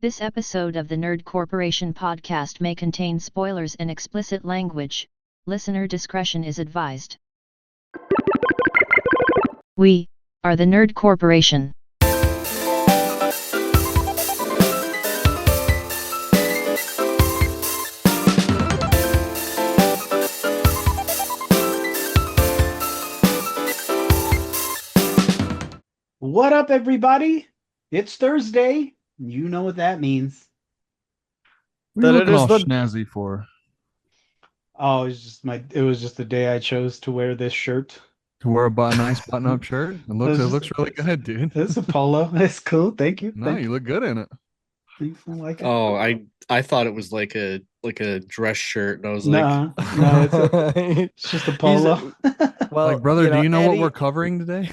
This episode of the Nerd Corporation podcast may contain spoilers and explicit language. Listener discretion is advised. We are the Nerd Corporation. What up, everybody? It's Thursday. You know what that means. What are you looking all snazzy for? Oh, it was just the day I chose to wear this shirt. To wear a nice button-up shirt? It looks really good, dude. It's a polo. It's cool. Thank you. No, you look good in it. Thanks. I like it. Oh, I thought it was like a dress shirt, and I was No, it's just a polo. Well, like, brother, do you know what we're covering today?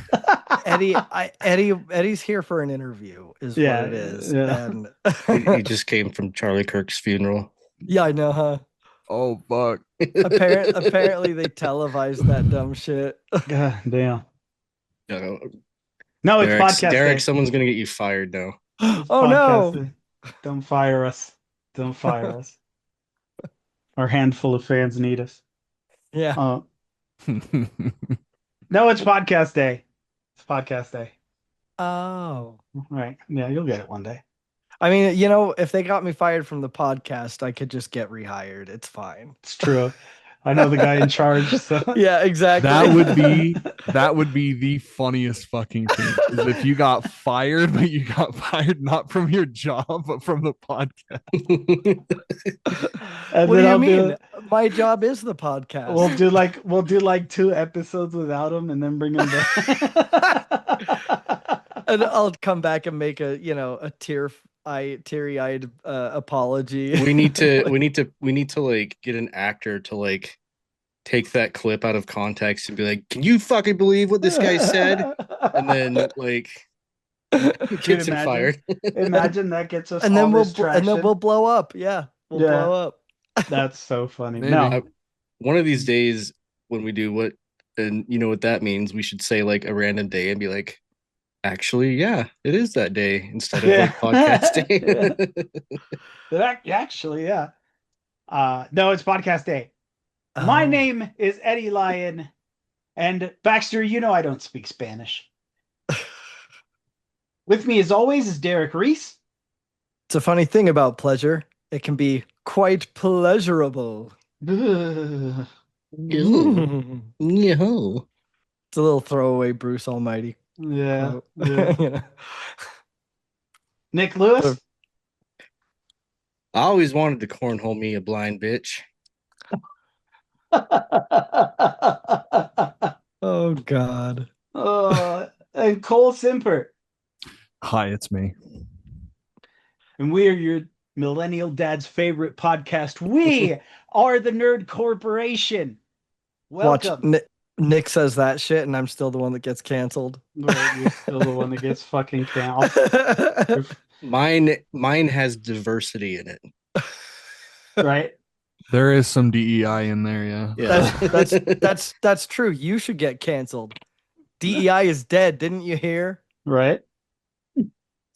Eddie's here for an interview, is what it is. Yeah. And he just came from Charlie Kirk's funeral. yeah, I know, huh? Oh, fuck. Apparently they televised that dumb shit. God damn. No, No, it's Derek, podcast Derek, day. someone's gonna get you fired now. It's Oh, no. podcast day. Don't fire us. Don't fire us. Our handful of fans need us. Yeah. No, it's podcast day. It's podcast day. Oh. Right. Yeah, you'll get it one day. I mean, if they got me fired from the podcast, I could just get rehired. It's fine. It's true. I know the guy in charge. So Yeah, exactly. That would be the funniest fucking thing. Is if you got fired, but you got fired not from your job, but from the podcast. And What do then you I'll mean? My job is the podcast. we'll do like 2 episodes without him, and then bring him back. And I'll come back and make a teary-eyed apology. we need to like get an actor to like take that clip out of context and be like, "Can you fucking believe what this guy said?" And then like gets him fired. Imagine that gets us. and then all this we'll blow up. Yeah, we'll Yeah. blow up. That's so funny. Maybe. No, One of these days when we do what, and you know what that means, we should say like a random day and be like, actually, yeah, it is that day instead of like podcast day. Actually, yeah. No, it's podcast day. My name is Eddie Lyon, and Baxter, I don't speak Spanish. With me, as always, is Derek Reese. It's a funny thing about pleasure. It can be quite pleasurable. Ugh. Yo. It's a little throwaway Bruce Almighty. Yeah. quote. Yeah. Nick Lewis. I always wanted to cornhole me a blind bitch. Oh God. And Cole Simper. Hi, it's me. And we are your millennial dad's favorite podcast. We are the Nerd Corporation. Welcome. Watch Nick says that shit, and I'm still the one that gets canceled. You're still the one that gets fucking canceled. Mine has diversity in it. Right? There is some DEI in there, yeah. Yeah. That's true. You should get canceled. DEI is dead. Didn't you hear? Right?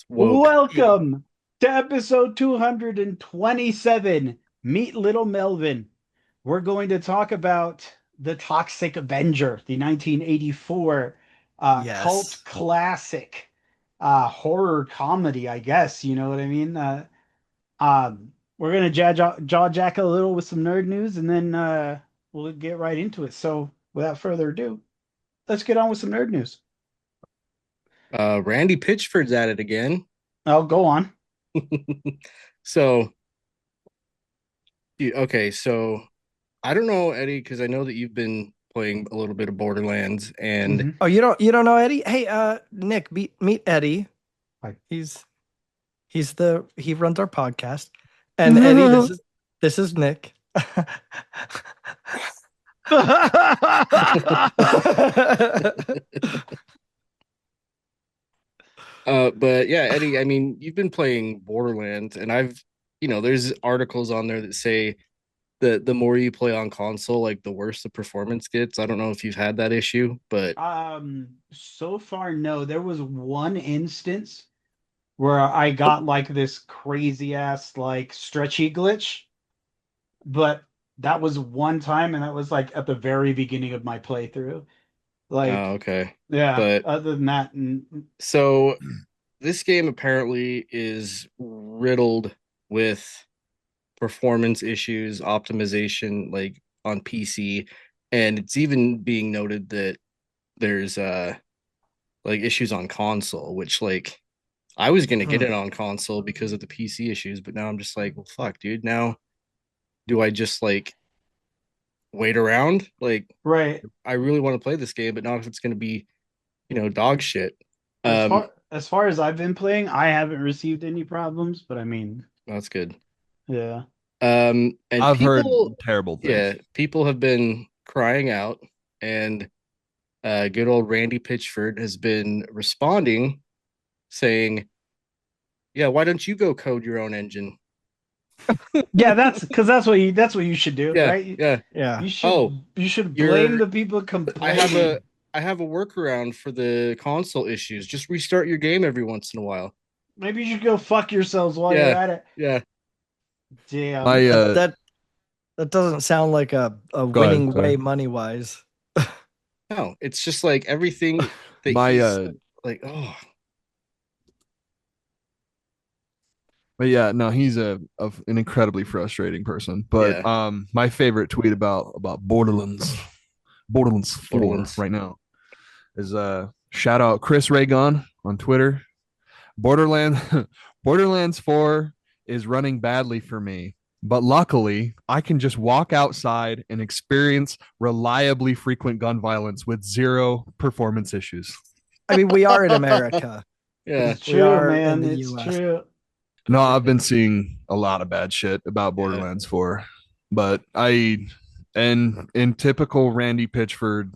Woke. Welcome to episode 227. Meet Little Melvin. We're going to talk about the Toxic Avenger, the 1984 Yes. cult classic horror comedy, I guess. You know what I mean? We're going to jaw jack a little with some nerd news, and then we'll get right into it. So without further ado, let's get on with some nerd news. Randy Pitchford's at it again. I'll go on. So I don't know, Eddie, because I know that you've been playing a little bit of Borderlands, and Mhm. Oh, you don't know Eddie? Hey, Nick, meet Eddie. Hi. He runs our podcast. And Eddie, this is Nick. but yeah, Eddie, I mean, you've been playing Borderlands, and there's articles on there that say that the more you play on console, like the worse the performance gets. I don't know if you've had that issue, but So far, no. There was one instance where I got like this crazy ass like stretchy glitch, but that was one time, and that was like at the very beginning of my playthrough. Oh, Like, okay. yeah. But Other than that, so this game apparently is riddled with performance issues, optimization, like on PC, and it's even being noted that there's like issues on console, which like I was gonna get it on console because of the PC issues, but now I'm just like, well, fuck, dude. Now do I just like wait around? Like right. I really want to play this game, but not if it's gonna be, dog shit. As Um, far as I've been playing, I haven't received any problems, but I mean, that's good. yeah. And I've heard people, terrible yeah, things. people have been crying out, and good old Randy Pitchford has been responding, saying, "Yeah, why don't you go code your own engine?" Yeah, that's because that's what you should do, Yeah, right? You, yeah. Yeah. Oh, you should blame you're. the people I have a. complaining. I have a workaround for the console issues. Just restart your game every once in a while. Maybe you should go fuck yourselves while you're Yeah, at it. yeah. Damn. My That doesn't sound like a go ahead. winning Sorry. way money wise. No, it's just like everything that My he's like. Oh, But yeah, no, he's an incredibly frustrating person. But yeah. my favorite tweet about Borderlands 4 Borderlands. right now is shout out Chris Raygon on Twitter. Borderland Borderlands 4 is running badly for me, but luckily I can just walk outside and experience reliably frequent gun violence with zero performance issues. I mean, we are in America. Yeah. It's We true, are in man. the It's US. true. No, I've been seeing a lot of bad shit about Yeah. Borderlands 4, but and in typical Randy Pitchford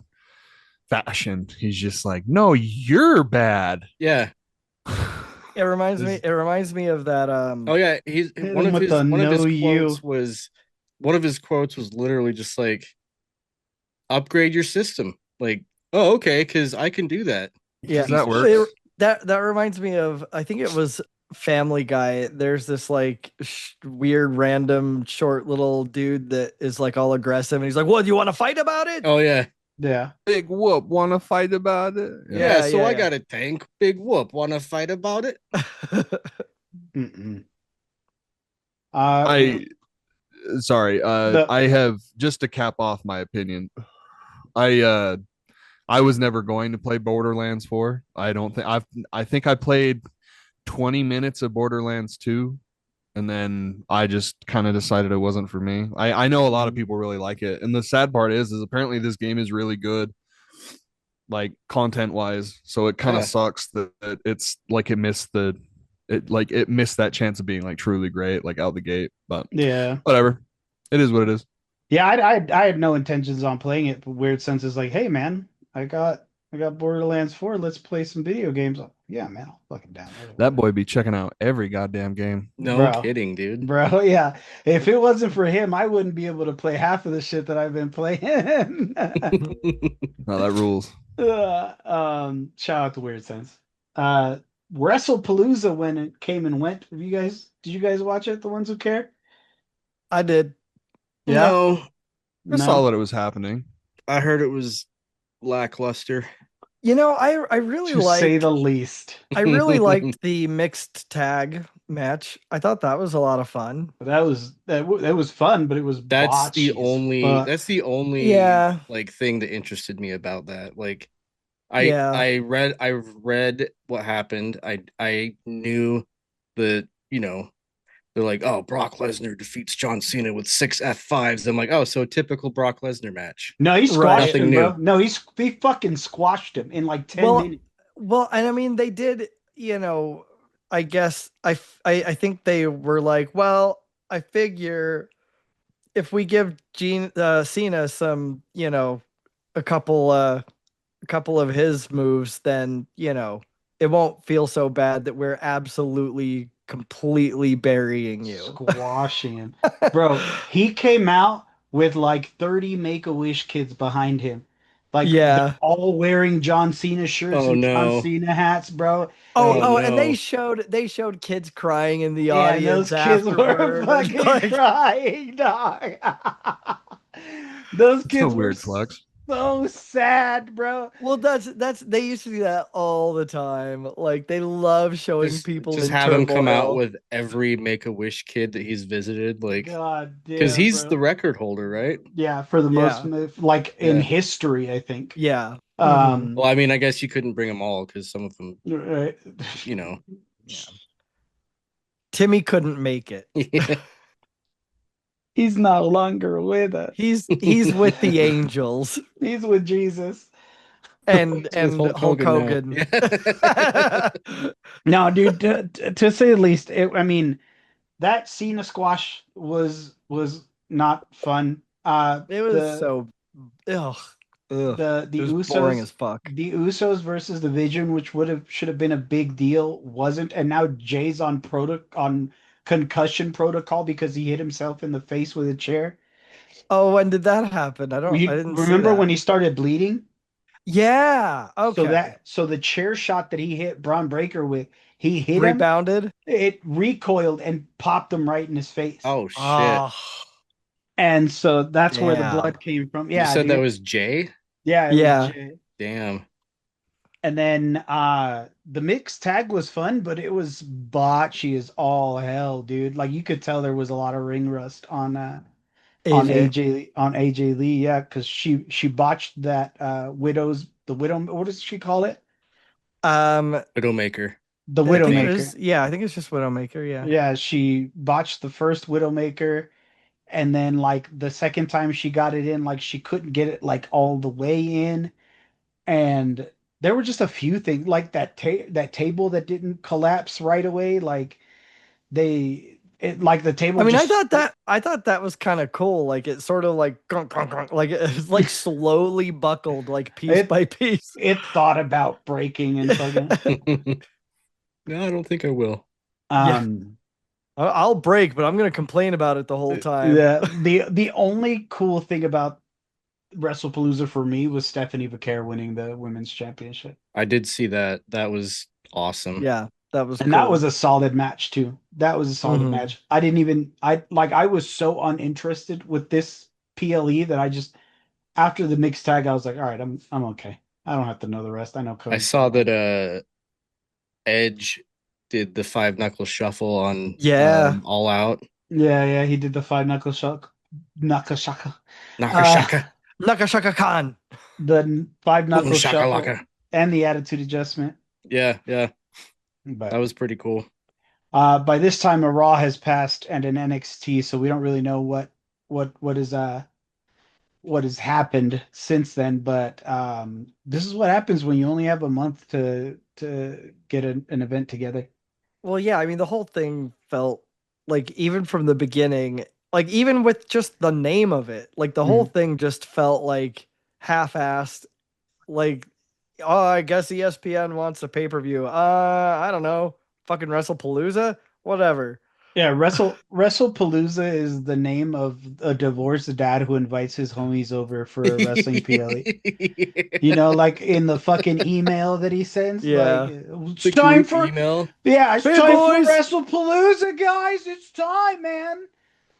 fashion, he's just like, "No, you're bad." Yeah. It reminds me of that Oh yeah, he's Hit him with the one of his know quotes you. was literally just like upgrade your system. Like, oh okay, because I can do that. yeah. That Piece of works. shit. That reminds me of, I think it was Family Guy. There's this like weird random short little dude that is like all aggressive and he's like, "What, do you want to fight about it?" Oh yeah. Yeah. Big whoop, want to fight about it? Yeah, Yeah, so yeah, I yeah. got a tank. Big whoop. Wanna fight about it? Mm-mm. I sorry, the I have just to cap off my opinion. I was never going to play Borderlands 4. I think I played 20 minutes of Borderlands 2 and then I just kind of decided it wasn't for me. I know a lot of people really like it. And the sad part is apparently this game is really good, like content wise. So it kind of Yeah. sucks that it's like it missed that chance of being like truly great, like out the gate. But yeah. whatever. It is what it is. Yeah, I had no intentions on playing it, but weird sense is like, hey man, I got Borderlands 4. Let's play some video games. Yeah, man, I'll fucking download it. That boy be checking out every goddamn game. No Bro. kidding, dude. Bro, yeah. If it wasn't for him, I wouldn't be able to play half of the shit that I've been playing. No, that rules. Shout out to Weird Sense. Uh, WrestlePalooza when it came and went. Did you guys watch it? The ones who care? I did. Yeah. No, I saw No. that it was happening. I heard it was lackluster. You know, I really To say liked the least. I really liked the mixed tag match. I thought that was a lot of fun. That was fun, but it was That's botchy the as only fuck. that's the only Yeah. like thing that interested me about that. Like Yeah. I read what happened. I knew that, they're like, oh, Brock Lesnar defeats John Cena with 6 F5s. I'm like, oh, so a typical Brock Lesnar match. No, he squashed Nothing him, new. bro. No, he fucking squashed him in like 10 minutes. Well, and I mean, they did, I guess I think they were like, well, I figure if we give Cena some, a couple of his moves, then, it won't feel so bad that we're absolutely completely burying you. Squashing him. Bro, he came out with like 30 Make-A-Wish kids behind him. Like they're Yeah. all wearing John Cena shirts Oh and John no. Cena hats, bro. Oh And no. they showed kids crying in the Yeah, and those audience kids were afterward. And fucking crying, dog. Those It's a kids were weird flex. so sad, bro. well, that's they used to do that all the time. Like they love showing people Just in have him come out turmoil. with every Make-A-Wish kid that he's visited, like, God because damn, he's the bro. record holder, right? Yeah, for the most, Yeah. like in Yeah. history, I think. Yeah. Well, I mean, I guess you couldn't bring them all because some of them, Right. you know. Yeah. Timmy couldn't make it. Yeah. He's no longer with us. He's with the angels He's with Jesus. and He's with Hulk Hulk Hogan Hogan. now. Yeah. No, dude. To say the least, I mean, that Cena squash was not fun. It was so ugh. The It was boring Usos as fuck. the Usos versus the Vision, which should have been a big deal, wasn't, and now Jay's on concussion protocol because he hit himself in the face with a chair. Oh, when did that happen? I You didn't see remember when that. he started bleeding? Yeah. Okay. So the chair shot that he hit Braun Breaker with, he hit him, Rebounded. it recoiled and popped him right in his face. Oh shit. Oh, And so that's where the damn. blood came from. You Yeah, said that dude. was Jay? Yeah, it was Yeah. Jay. Damn. And then the mixed tag was fun, but it was botchy as all hell, dude. Like you could tell there was a lot of ring rust AJ. On AJ Lee, yeah, because she botched that the widow, what does she call it? Widowmaker. The I think it Widowmaker. is. Yeah, I think it's just Widowmaker. Yeah. Yeah, she botched the first Widowmaker, and then like the second time she got it in, like she couldn't get it like all the way in, and there were just a few things like that table that didn't collapse right away. Like like the table I mean, just I thought that was kind of cool. Like it sort of like grunk, grunk, grunk, like it was like slowly buckled, like piece it by piece. it thought about breaking and fucking No, I don't think I will. Yeah, um I'll break, but I'm gonna complain about it the whole time. yeah, the only cool thing about WrestlePalooza for me was Stephanie Vaquer winning the women's championship. I did see that. That was awesome. Yeah, that was And cool. that was a solid match too. That was a solid match. I was so uninterested with this PLE that I just after the mixed tag I was like, all right, I'm okay. I don't have to know the rest. I know Cody. I saw that Edge did the 5 knuckle shuffle on All Out. Yeah, he did the five knuckle shock, knuckle shaka, Nakashaka. Nakashaka Khan. the five knuckle Boom shuffle, shakalaka. and the attitude adjustment. Yeah. But That was pretty cool. by this time, a Raw has passed and an NXT, so we don't really know what has happened since then. But this is what happens when you only have a month to get an event together. Well, yeah, I mean, the whole thing felt like even from the beginning, like even with just the name of it, like the whole thing just felt like half-assed. Like, oh, I guess ESPN wants a pay-per-view. I don't know, fucking WrestlePalooza, whatever. Yeah, WrestlePalooza is the name of a divorced dad who invites his homies over for a wrestling PLE. You know, like in the fucking email that he sends. Yeah. Like, it's The time group for email. it's Hey, time boys! for WrestlePalooza, guys. It's time, man.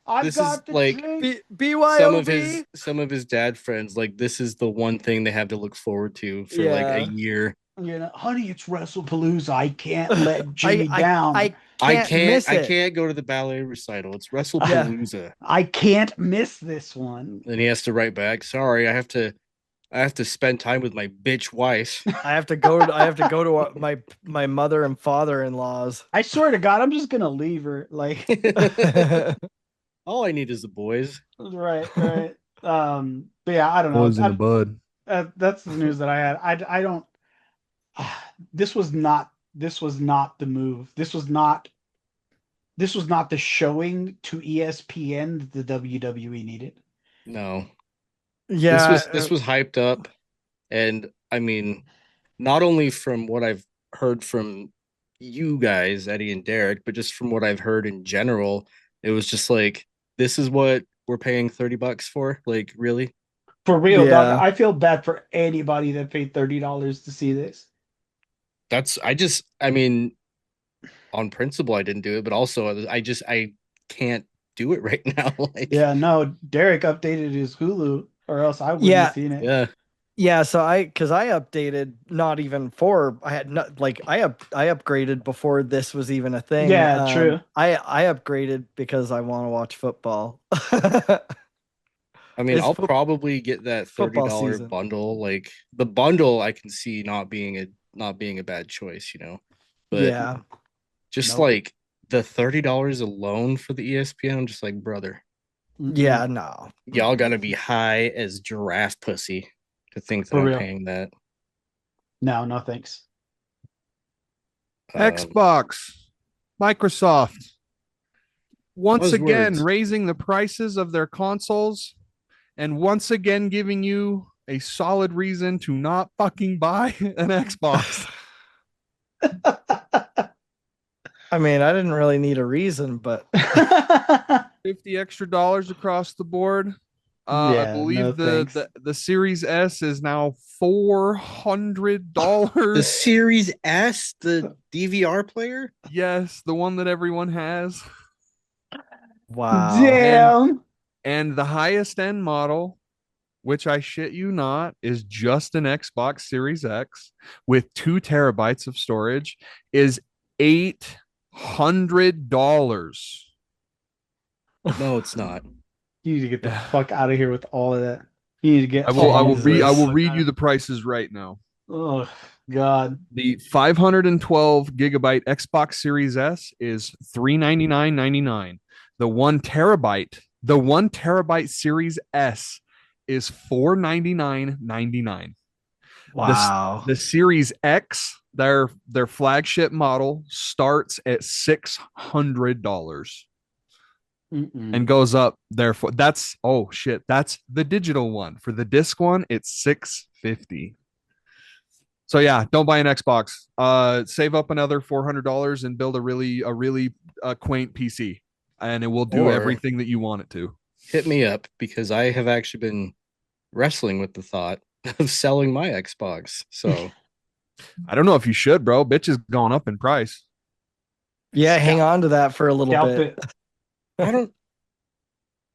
I've This got is the like drink. BYOB. some of his dad friends, like this is the one thing they have to look forward to for like a year. You know, honey, it's WrestlePalooza. I can't let Jimmy I down. can't I can't go to the ballet recital. It's WrestlePalooza. I can't miss this one. Then he has to write back, sorry, I have to spend time with my bitch wife. I have to go to my mother and father-in-laws. I swear to God, I'm just gonna leave her. Like, All I need is the boys. right. But yeah, I don't know. Boys in the bud. That's the news that I had. I don't. This was not the move. This was not the showing to ESPN that the WWE needed. No. Yeah. This was hyped up. And I mean, not only from what I've heard from you guys, Eddie and Derek, but just from what I've heard in general, it was just like, this is what we're paying $30 for? Like, really? For real, dog. Yeah. I feel bad for anybody that paid $30 to see this. I mean, on principle, I didn't do it, but also I can't do it right now. Like, Yeah, no, Derek updated his Hulu, or else I wouldn't have Yeah. seen it. yeah. Yeah, so because I updated not even for I had not like I upgraded before this was even a thing. Yeah, true. I upgraded because I want to watch football. I mean, It's I'll probably get that football $30 season. bundle. Like the bundle, I can see not being a bad choice, But Yeah. just Nope. like the $30 alone for the ESPN, I'm just like, brother, Yeah, no. y'all gotta be high as giraffe pussy to think that For I'm real. paying that. No, no thanks. Xbox, Microsoft, once again Buzzwords. raising the prices of their consoles and once again giving you a solid reason to not fucking buy an Xbox. I mean, I didn't really need a reason, but 50 extra dollars across the board. I Yeah, no believe thanks. the Series S is now The $400. Series S, the DVR player? Yes, the one that everyone has. wow. Damn. And the highest end model, which I shit you not, is just an Xbox Series X with 2 terabytes of storage, is $800. No, it's not. You need to get the fuck out of here with all of that. You need to get I all of I this. will read you the prices right now. Oh God. The 512 gigabyte Xbox Series S is $399.99. The 1 terabyte Series S is $499.99. Wow. The Series X, their flagship model, starts at $600 and goes up. Therefore, that's that's the digital one. For the disc one, it's $650. So yeah, don't buy an Xbox. Save up another $400 and build a really quaint PC, and it will do Or everything that you want it to. hit me up because I have actually been wrestling with the thought of selling my Xbox. So I don't know if you should, bro. Bitch is going up in price. Yeah, hang on to that for a little Scalp bit. it. I don't.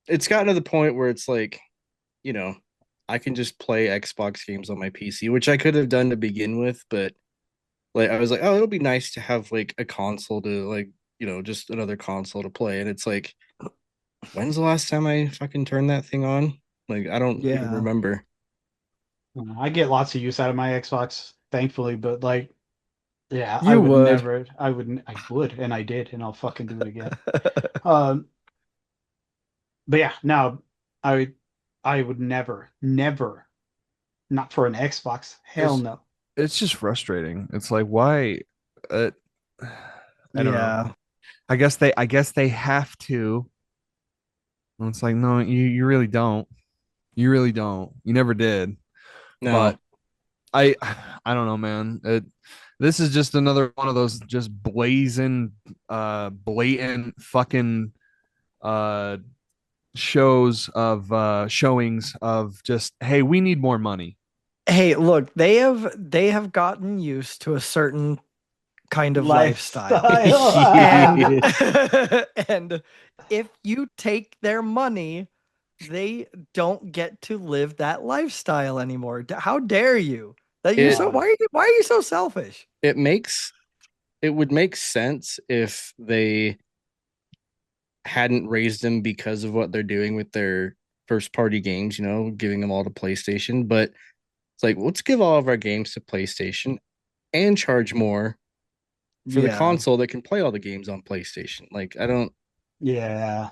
It's gotten to the point where it's like, I can just play Xbox games on my PC, which I could have done to begin with, but like I was like, oh, it'll be nice to have like a console to like, just another console to play. And it's like, when's the last time I fucking turned that thing on? Like, I don't even Yeah. remember. I get lots of use out of my Xbox, thankfully, but like, yeah, I You would would. never. I would, and I did, and I'll fucking do it again. Um, but yeah, no, I would never, never, not for an Xbox. Hell It's no. it's just frustrating. It's like why I don't know. Yeah. I guess they have to. And it's like no, you really don't. You really don't. You never did. No, But I I don't know, man. This is just another one of those just blatant fucking uh showings of just hey, we need more money. Hey, look, they have gotten used to a certain kind of lifestyle. And and if you take their money, they don't get to live that lifestyle anymore. How dare you? That you're so why are you so selfish? it would make sense if they hadn't raised them because of what they're doing with their first party games, giving them all to PlayStation. But it's like, let's give all of our games to PlayStation and charge more for the console that can play all the games on PlayStation. Like, I don't. Yeah.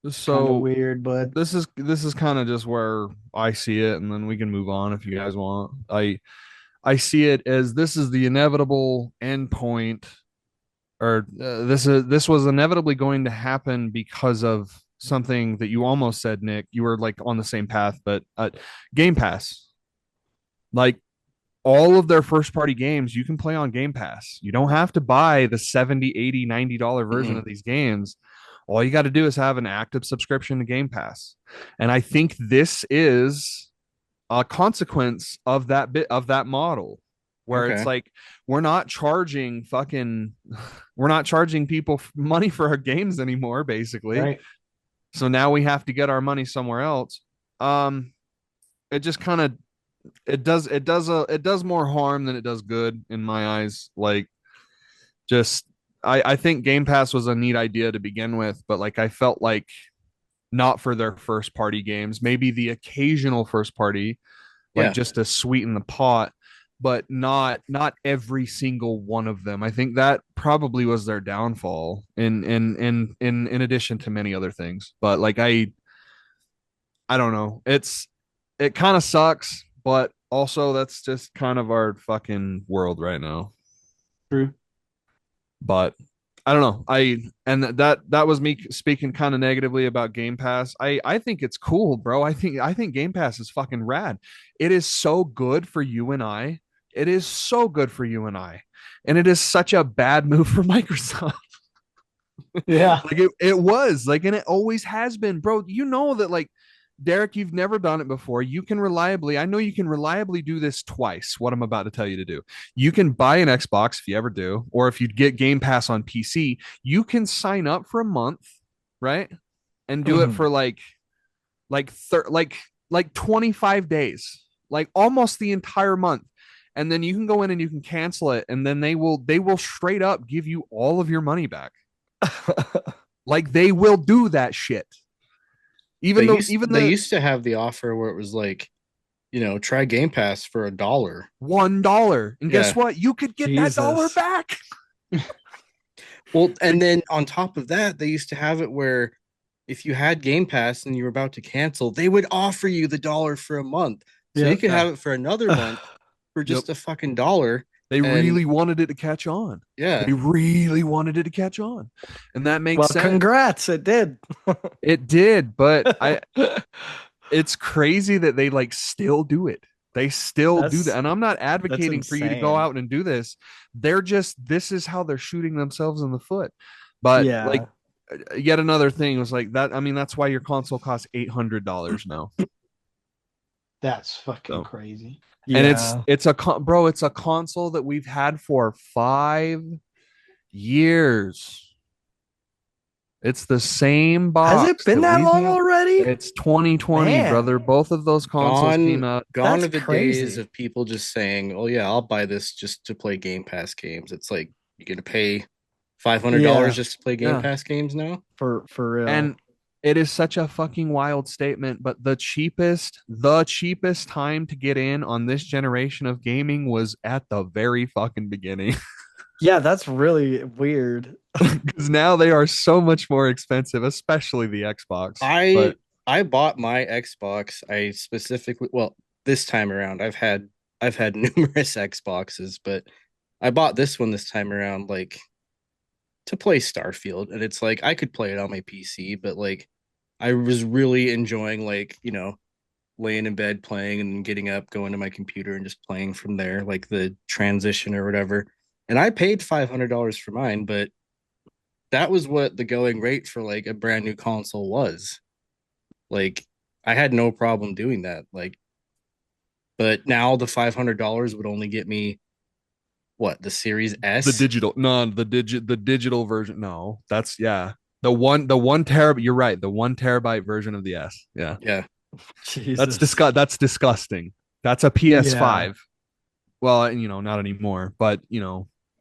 So Kind of weird, but this is kind of just where I see it, and then we can move on if you guys want. I see it as this is the inevitable endpoint, or this was inevitably going to happen because of something that you almost said, Nick. You were like on the same path, but Game Pass, like all of their first party games, you can play on Game Pass. You don't have to buy the 70, 80, $90 version of these games. All you got to do is have an active subscription to Game Pass. And I think this is a consequence of that model, where it's Okay. like we're not charging people money for our games anymore, basically. Right. So now we have to get our money somewhere else. It just kind of it does more harm than it does good in my eyes. Like, just I think Game Pass was a neat idea to begin with, but like I felt like not for their first party games, maybe the occasional first party, like Yeah. just to sweeten the pot, but not every single one of them. I think that probably was their downfall in addition to many other things. But like I don't know. It kind of sucks, but also that's just kind of our fucking world right now. True. But I don't know. That was me speaking kind of negatively about Game Pass. I think it's cool, bro. I think Game Pass is fucking rad. It is so good for you and I. It is so good for you and I. And it is such a bad move for Microsoft. Yeah. Like it was like, and it always has been, bro. You know that, like, Derek, you've never done it before. I know you can reliably do this twice. What I'm about to tell you to do. You can buy an Xbox if you ever do, or if you get Game Pass on PC, you can sign up for a month, right? And do it for like 25 days, like almost the entire month. And then you can go in and you can cancel it, and then they will straight up give you all of your money back. Like, they will do that shit. They used to have the offer where it was like, try Game Pass for $1. $1, and guess Yeah. what? You could get that dollar Jesus. back. Well, and then on top of that, they used to have it where if you had Game Pass and you were about to cancel, they would offer you the $1 for a month. So Yeah. you could have it for another month for just a fucking $1. They really wanted it to catch on. Yeah. They really wanted it to catch on, and that makes Well, sense. congrats, it did. It did, but it's crazy that they like still do it. They still do that. And I'm not advocating for you to go insane. out and do this. This is how they're shooting themselves in the foot. But Yeah. like, yet another thing was like that. I mean, that's why your console costs $800 now. That's fucking crazy. And it's a console that we've had for 5 years. It's the same box. Has it been that long already? It's 2020, Man. brother. Both of those consoles came out. Gone That's are the crazy. days of people just saying, "Oh yeah, I'll buy this just to play Game Pass games." It's like you're gonna pay $500 Yeah. just to play Game Yeah. Pass games now. For real. And it is such a fucking wild statement, but the cheapest time to get in on this generation of gaming was at the very fucking beginning. Yeah, that's really weird. Because now they are so much more expensive, especially the Xbox. I bought my Xbox. I specifically, well, this time around, I've had numerous Xboxes, but I bought this one this time around, like, to play Starfield, and it's like I could play it on my PC, but like I was really enjoying, like, laying in bed playing and getting up, going to my computer and just playing from there, like the transition or whatever. And I paid $500 for mine, but that was what the going rate for like a brand new console was. Like, I had no problem doing that. Like, but now the $500 would only get me what, the Series S? The digital version. No, that's the 1 terabyte. You're right. The 1 terabyte version of the S. Yeah. Yeah. Jesus. That's disgusting. That's a PS5. Yeah. Well, not anymore, but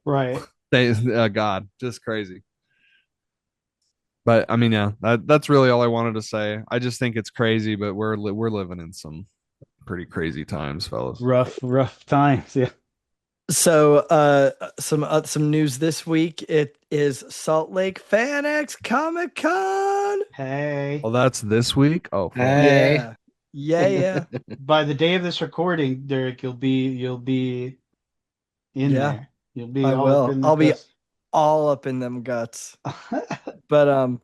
Right. God, just crazy. But I mean, yeah, that's really all I wanted to say. I just think it's crazy, but we're living in some pretty crazy times, fellas. Rough times. Yeah. So, some news this week. It is Salt Lake FanX Comic Con. Hey. Well, that's this week. Oh, hey. Yeah. By the day of this recording, Derek, you'll be in there. You'll be. I'll be all up in them guts. But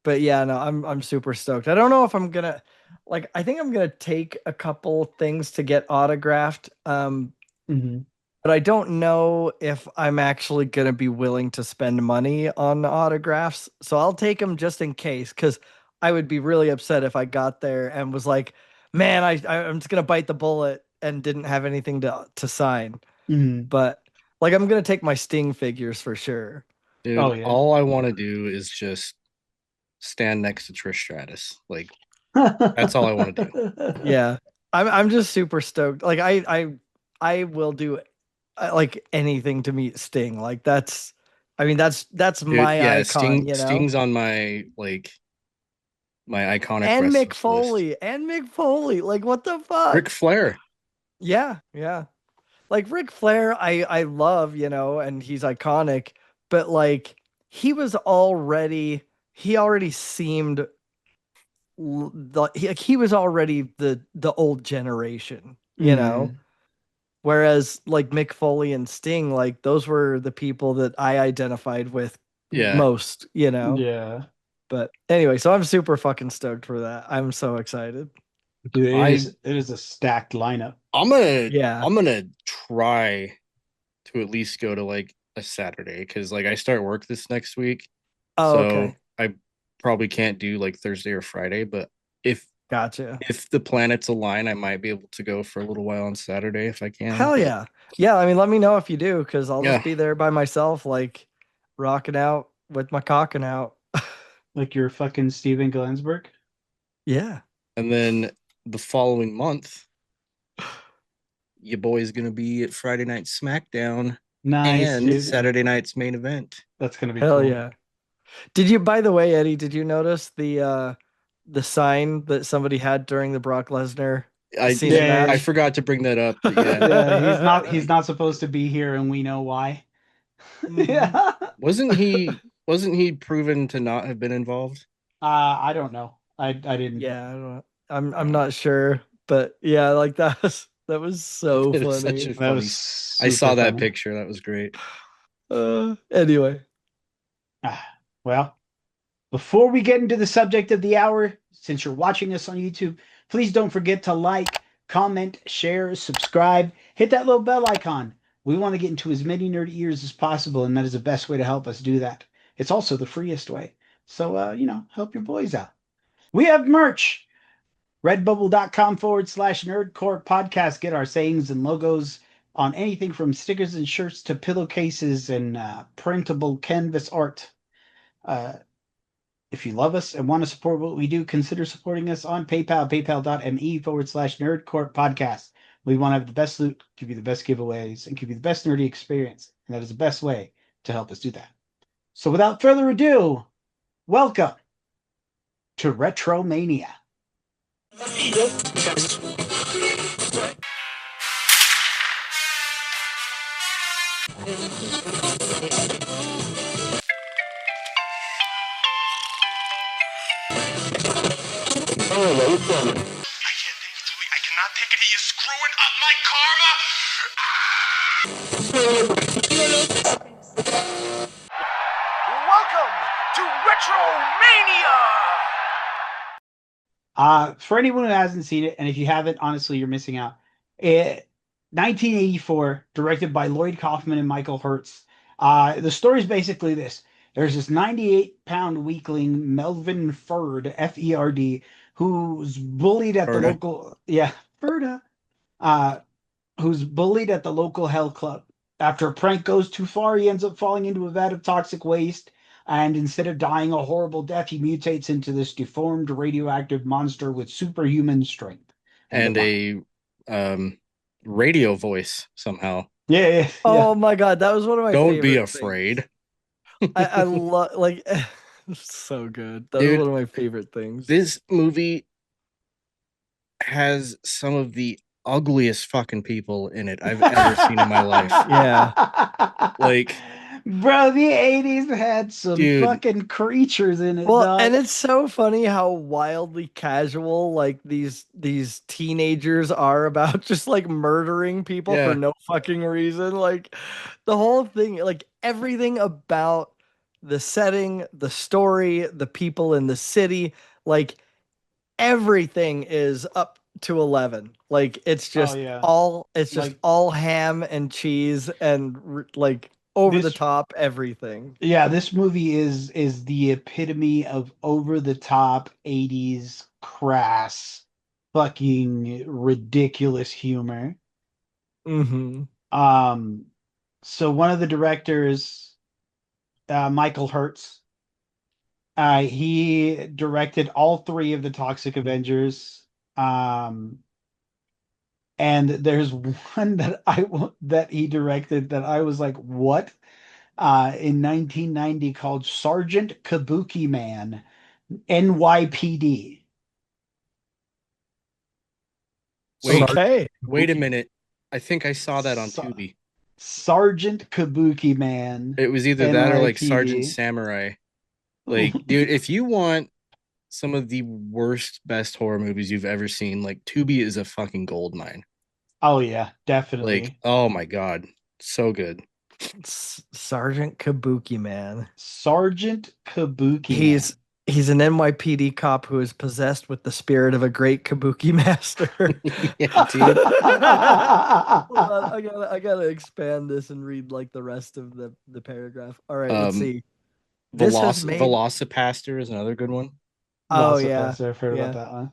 yeah, no, I'm super stoked. I don't know if I'm gonna, like, I think I'm gonna take a couple things to get autographed. But I don't know if I'm actually gonna be willing to spend money on autographs. So I'll take them just in case, because I would be really upset if I got there and was like, man, I'm just gonna bite the bullet and didn't have anything to sign. Mhm. But like I'm gonna take my Sting figures for sure. Dude, Oh yeah. all I want to do is just stand next to Trish Stratus. Like that's all I want to do. Yeah. I'm just super stoked. Like I will do like anything to meet Sting. Like that's I mean that's Dude, my yeah, icon, you know. Sting's on my my iconic And Mick wrestlers list. Foley, and Mick Foley. Like what the Ric fuck? Flair. Yeah, yeah. Like Ric Flair, I love, you know, and he's iconic, but like he already seemed he was already the old generation, you know. Mhm. Whereas like Mick Foley and Sting, like those were the people that I identified with Yeah. most, you know. Yeah. But anyway, so I'm super fucking stoked for that. I'm so excited. Dude, I it is a stacked lineup. Yeah. I'm gonna try to at least go to like a Saturday because like I start work this next week. Oh, So okay. I probably can't do like Thursday or Friday, but if Gotcha. if the planets align, I might be able to go for a little while on Saturday if I can. Hell But yeah. Yeah, I mean, let me know if you do, because I'll just yeah. be there by myself, like rocking out with my cocking out. Like your fucking Steven Glansberg. Yeah. And then the following month, your boy's gonna be at Friday Night SmackDown Nice, and dude. Saturday night's main event. That's gonna be Hell cool. yeah. Did you, by the way, Eddie, did you notice the sign that somebody had during the Brock Lesnar I Cena Yeah, I match? forgot to bring that up, but yeah. yeah. He's not supposed to be here, and we know why. Mhm. Yeah. Wasn't he proven to not have been involved? I don't know. I didn't. Yeah, I don't know. I'm Oh, not sure, but yeah, like that was so it was such funny. a That was funny. I super saw that funny. picture. That was great. Anyway. Well, before we get into the subject of the hour, since you're watching us on YouTube, please don't forget to like, comment, share, subscribe, hit that little bell icon. We want to get into as many nerd ears as possible, and that is the best way to help us do that. It's also the freest way. So, help your boys out. We have merch. Redbubble.com/nerdcore podcast. Get our sayings and logos on anything from stickers and shirts to pillowcases and printable canvas art. Uh, if you love us and want to support what we do, consider supporting us on PayPal, paypal.me/nerdcore podcast. We want to have the best loot, give you the best giveaways, and give you the best nerdy experience. And that is the best way to help us do that. So without further ado, welcome to Retromania. I cannot take it. He is screwing up my karma. Welcome to Retromania. For anyone who hasn't seen it, and if you haven't, honestly, you're missing out. 1984, directed by Lloyd Kaufman and Michael Hertz. The story is basically this: there's this 98-pound weakling, Melvin Ferd, Ferd, who's bullied at the Ferda. local, yeah, Ferda, uh, who's bullied at the local hell club. After a prank goes too far, he ends up falling into a vat of toxic waste, and instead of dying a horrible death, he mutates into this deformed radioactive monster with superhuman strength and And divine. a um radio voice somehow. Yeah, yeah, yeah. Oh my god, that was one of my Don't be favorite things. afraid. I love like so good. That was Dude, one of my favorite things. this movie has some of the ugliest fucking people in it I've ever seen in my life. Yeah. Like, bro, the 80s had some dude, fucking creatures in it, Well, dog. and it's so funny how wildly casual like these teenagers are about just like murdering people for yeah. no fucking reason. Like the whole thing, like everything about the setting, the story, the people in the city, like everything is up to 11. Like Oh yeah. it's just Like all ham and cheese and like over the this top everything. yeah, this movie is the epitome of over the top 80s crass fucking ridiculous humor. Mm-hmm. So one of the directors, Michael Hertz, he directed all three of the Toxic Avengers. Um, and there's one that he directed that I was like, what? In 1990 called Sergeant Kabuki Man, NYPD. Wait, Okay. wait a minute. I think I saw that on Sa- Tubi. Sergeant Kabuki Man, It was either that or like Sergeant NYPD. Samurai. Like, dude, if you want some of the worst, best horror movies you've ever seen, like Tubi is a fucking gold mine. Oh yeah, Like, definitely. oh my God. So good. Sergeant Kabuki Man. Sergeant Kabuki He's Man. he's an NYPD cop who is possessed with the spirit of a great Kabuki master. Yeah, dude. Hold on, I gotta expand this and read like the rest of the paragraph. All right, let's Um, see. This has made Velocipaster is another good one. oh yeah. Velocipaster, I've heard about Yeah. that one.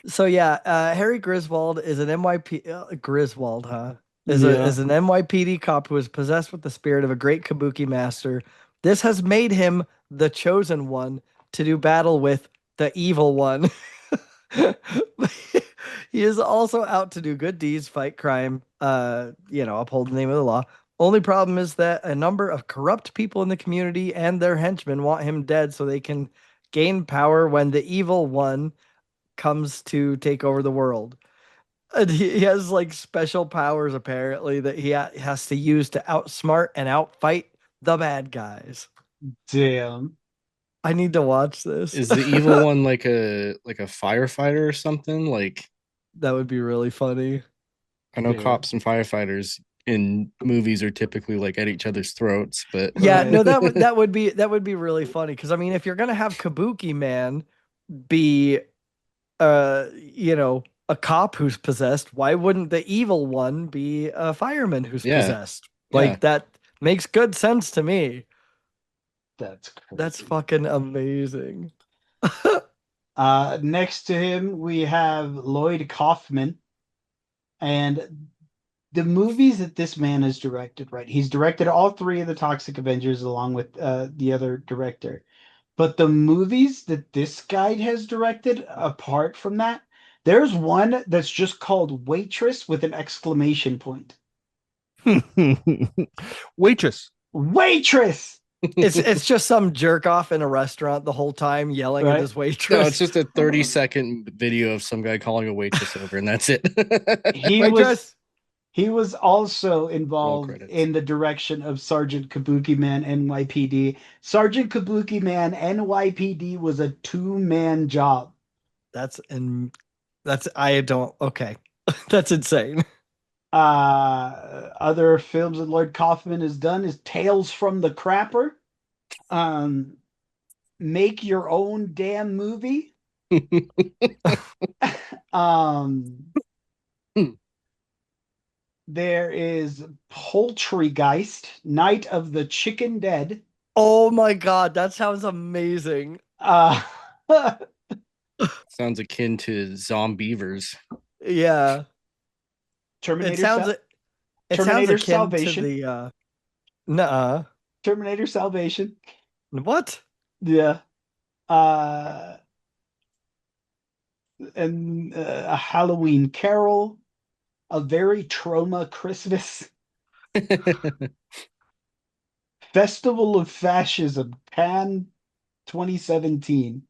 So yeah, Harry Griswold is an NYP Griswold, huh? Yeah. Is an NYPD cop who is possessed with the spirit of a great Kabuki master. This has made him the chosen one to do battle with the evil one. He is also out to do good deeds, fight crime, uphold the name of the law. Only problem is that a number of corrupt people in the community and their henchmen want him dead so they can gain power when the evil one comes to take over the world. And he has like special powers apparently that he has to use to outsmart and outfight the bad guys. Damn. I need to watch this. Is the evil one like a firefighter or something? Like, That would be really funny. I know Yeah. cops and firefighters in movies are typically like at each other's throats, but Yeah, Right. no, that would be really funny because I mean, if you're gonna have Kabuki Man be, a cop who's possessed, why wouldn't the evil one be a fireman who's yeah, possessed? yeah. Like that makes good sense to me. That's crazy. That's fucking amazing. Next to him, we have Lloyd Kaufman. And the movies that this man has directed, right? He's directed all three of the Toxic Avengers along with the other director. But the movies that this guy has directed, apart from that, there's one that's just called Waitress with an exclamation point. Waitress. Waitress! It's just some jerk off in a restaurant the whole time yelling at Right. his waitress. No, it's just a 30-second video of some guy calling a waitress over, and that's it. He was also involved credits. in the direction of Sergeant Kabuki Man NYPD. Sergeant Kabuki Man NYPD was a two-man job. That's I don't okay. That's insane. Other films that Lloyd Kaufman has done is Tales from the Crapper, Make Your Own Damn Movie. There is Poultrygeist, Night of the Chicken Dead. Oh my god, that sounds amazing. Sounds akin to Zombievers. Yeah. Terminator Sounds Terminator akin Salvation. to the nuh-uh. Terminator Salvation. What? Yeah. And a Halloween Carol, A Very Trauma Christmas, Festival of Fascism, Cannes 2017.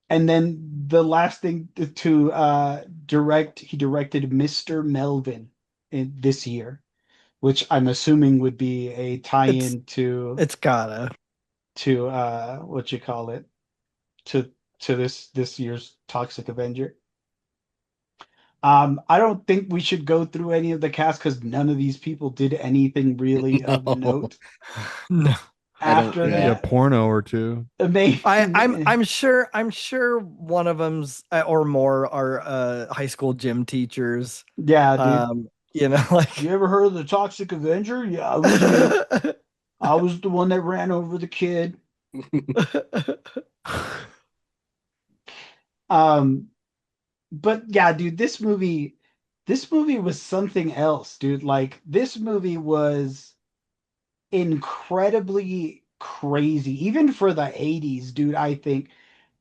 And then the last thing to direct, he directed Mr. Melvin this year, which I'm assuming would be a tie-in It's gotta. to what you call it, to this year's Toxic Avenger. I don't think we should go through any of the cast because none of these people did anything really of No. note No. after Maybe a that. porno or two. Maybe I'm sure one of them's or more are high school gym teachers. yeah, dude. Like You ever heard of the Toxic Avenger? Yeah, I was me. I was the one that ran over the kid. Um, but yeah, dude, this movie was something else, dude. Like this movie was incredibly crazy, even for the 80s, dude, I think.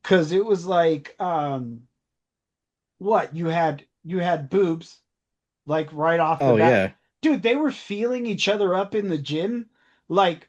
Because it was like, what you had boobs like right off the Oh bat, yeah. dude. They were feeling each other up in the gym, like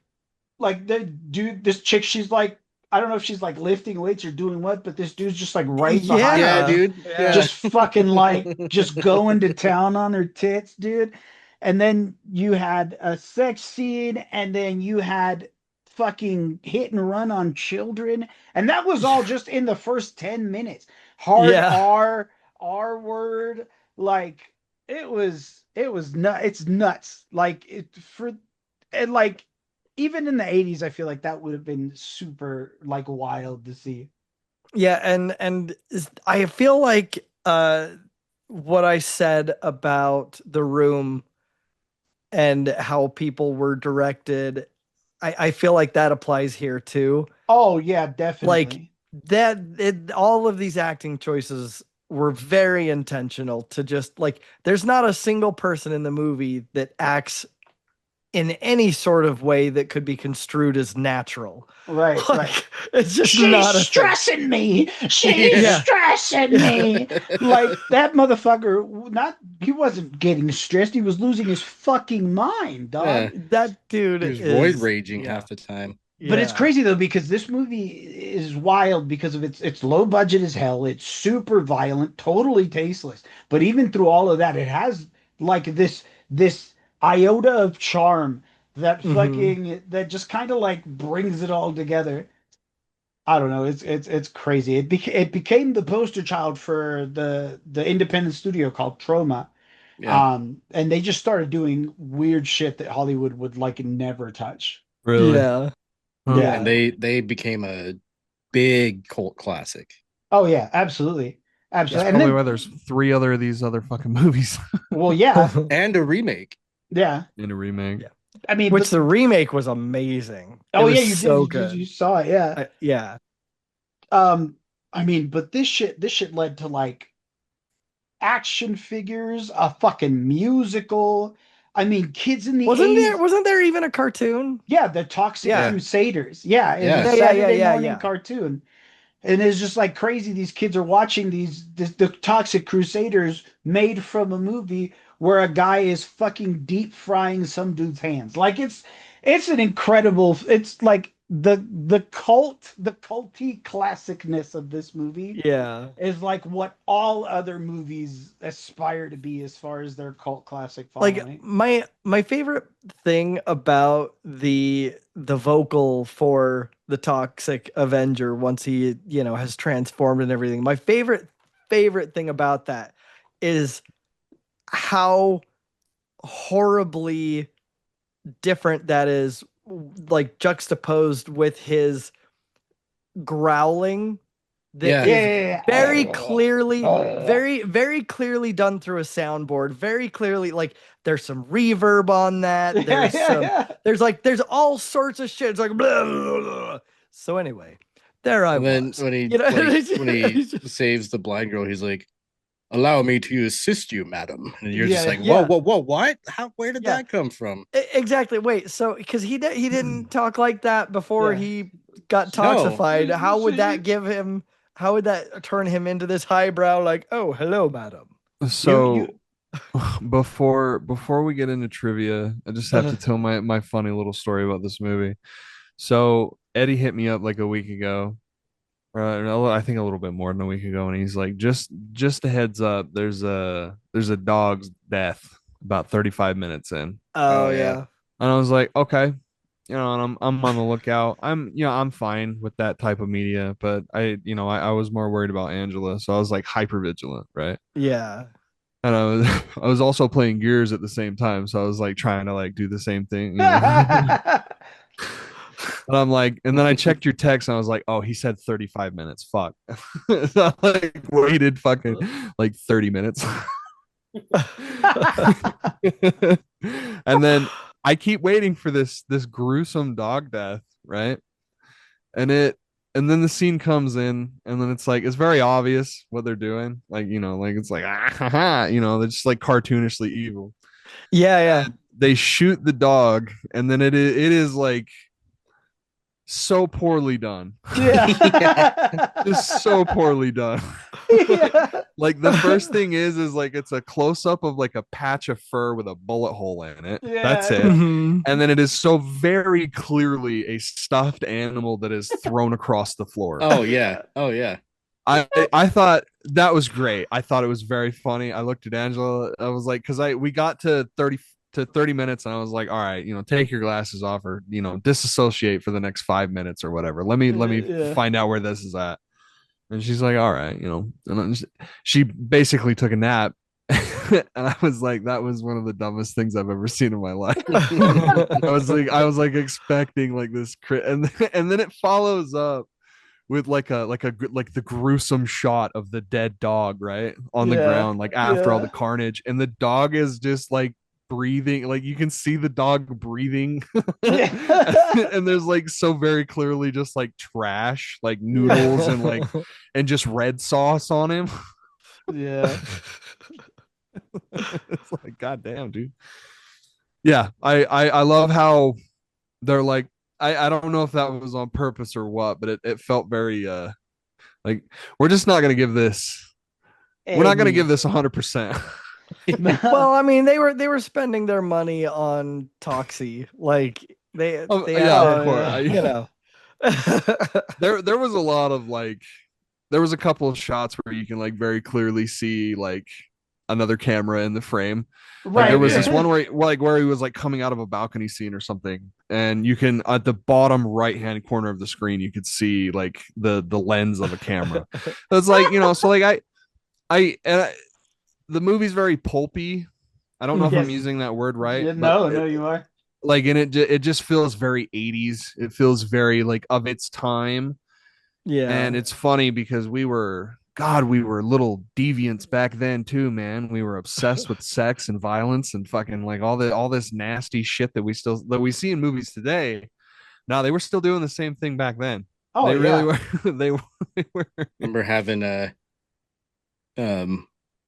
the dude, this chick, she's like, I don't know if she's like lifting weights or doing what, but this dude's just like right behind Yeah, her, Yeah. dude. Yeah. Yeah. just fucking like just going to town on her tits, dude. And then you had a sex scene, and then you had fucking hit and run on children, and that was all just in the first 10 minutes. Hard Yeah. R word, like it was nut it's nuts. Like it for and like even in the 80s, I feel like that would have been super like wild to see. Yeah, I feel like what I said about The Room and how people were directed, I feel like that applies here too. Oh yeah, Like definitely. all of these acting choices were very intentional to just like there's not a single person in the movie that acts in any sort of way that could be construed as natural. Right, right. Like it's just She's not a thing. stressing me. She's Yeah. Yeah. stressing me. Like that motherfucker, not he wasn't getting stressed. He was losing his fucking mind, Yeah. dog. That dude He was void is raging yeah. half the time. But it's Yeah. crazy though because this movie is wild because of its low budget as hell. It's super violent, totally tasteless. But even through all of that, it has like this iota of charm that Hmm. fucking that just kind of like brings it all together. I don't know. It's crazy. It became the poster child for the independent studio called Troma. Yeah. And they just started doing weird shit that Hollywood would like never touch. Really? Yeah. Huh. Yeah. And they became a big cult classic. Oh yeah, absolutely. That's Absolutely. And probably why then there's three other of these other fucking movies well, yeah, And a remake. yeah. in a remake. Yeah. I mean, Which but the remake was amazing. It oh yeah, was you did. so You good. saw it, yeah. Yeah. Um, I mean, but this shit led to like action figures, a fucking musical. I mean, kids in the Wasn't there 80s. wasn't there even a cartoon? Yeah, the Toxic Yeah. Yeah. Crusaders. Yeah, it was a Yeah. Saturday morning Yeah. cartoon. And it's just like crazy. These kids are watching the Toxic Crusaders made from a movie where a guy is fucking deep frying some dude's hands. Like it's an incredible. It's like the culty classicness of this movie Yeah. is like what all other movies aspire to be as far as their cult classic Like following. my favorite thing about the vocal for the Toxic Avenger once he, has transformed and everything. My favorite thing about that is how horribly different that is, like juxtaposed with his growling that Yeah. is Yeah. very clearly, very clearly done through a soundboard. Very clearly, like there's some reverb on that. Yeah, yeah, yeah. There's all sorts of shit. It's like blah, blah, blah. So anyway, there I And then was. when he You know, when he saves the blind girl, he's like, "Allow me to assist you, madam." And you're just Yeah, like, yeah. whoa, what? How? Where did Yeah. that come from? Exactly. Wait. So because he didn't talk like that before Yeah. he got No. toxified. How would that give him? How would that turn him into this highbrow? Like, oh, hello, madam. You So before we get into trivia, I just have to tell my funny little story about this movie. So Eddie hit me up like a week ago, I think a little bit more than a week ago, and he's like, just a heads up, there's a dog's death about 35 minutes in. Oh Oh yeah. yeah. And I was like, okay, and I'm on the lookout. I'm fine with that type of media, but I was more worried about Angela, so I was like hyper vigilant, right? Yeah. And I was I was also playing Gears at the same time, so I was like trying to like do the same thing. And I'm like, and then I checked your text and I was like, oh, he said 35 minutes. Fuck. So I like waited fucking like 30 minutes. And then I keep waiting for this gruesome dog death, right? And and then the scene comes in, and then it's like it's very obvious what they're doing. Like, like it's like they're just like cartoonishly evil. Yeah. They shoot the dog, and then it is like so poorly done. Yeah. Just so poorly done. Yeah. Like the first thing is like it's a close up of like a patch of fur with a bullet hole in it. That's Yeah. it. Mhm. And then it is so very clearly a stuffed animal that is thrown across the floor. Oh yeah. Oh yeah. I thought that was great. I thought it was very funny. I looked at Angela. I was like, because we got to 30 minutes, and I was like, all right, take your glasses off, or disassociate for the next 5 minutes or whatever. Let me Yeah. find out where this is at. And she's like, all right, and then she basically took a nap. And I was like, that was one of the dumbest things I've ever seen in my life. I was like expecting like this and then it follows up with like the gruesome shot of the dead dog right on the Yeah. ground, like after all Yeah. the carnage, and the dog is just like breathing, like you can see the dog breathing. Yeah. And there's like so very clearly just like trash, like noodles and just red sauce on him. Yeah. It's like, god damn, dude. Yeah, I love how they're like, I don't know if that was on purpose or what, but it felt very like we're just not gonna give this we're not gonna give this 100%. Well, I mean, they were spending their money on Toxie. Like they yeah, had of course. There was a lot of like, there was a couple of shots where you can like very clearly see like another camera in the frame. Like Right. there was this one where he was like coming out of a balcony scene or something, and you can at the bottom right hand corner of the screen you could see like the lens of a camera. It's like, so like the movie's very pulpy. I don't know if I'm Yes. using that word right. Yeah, but no, you are. like, and it just feels very 80s. It feels very like of its time. Yeah. And it's funny because we were little deviants back then too, man. We were obsessed with sex and violence and fucking like all this nasty shit that we see in movies today. No, they were still doing the same thing back then. Oh, They really yeah. were. They were. Remember having a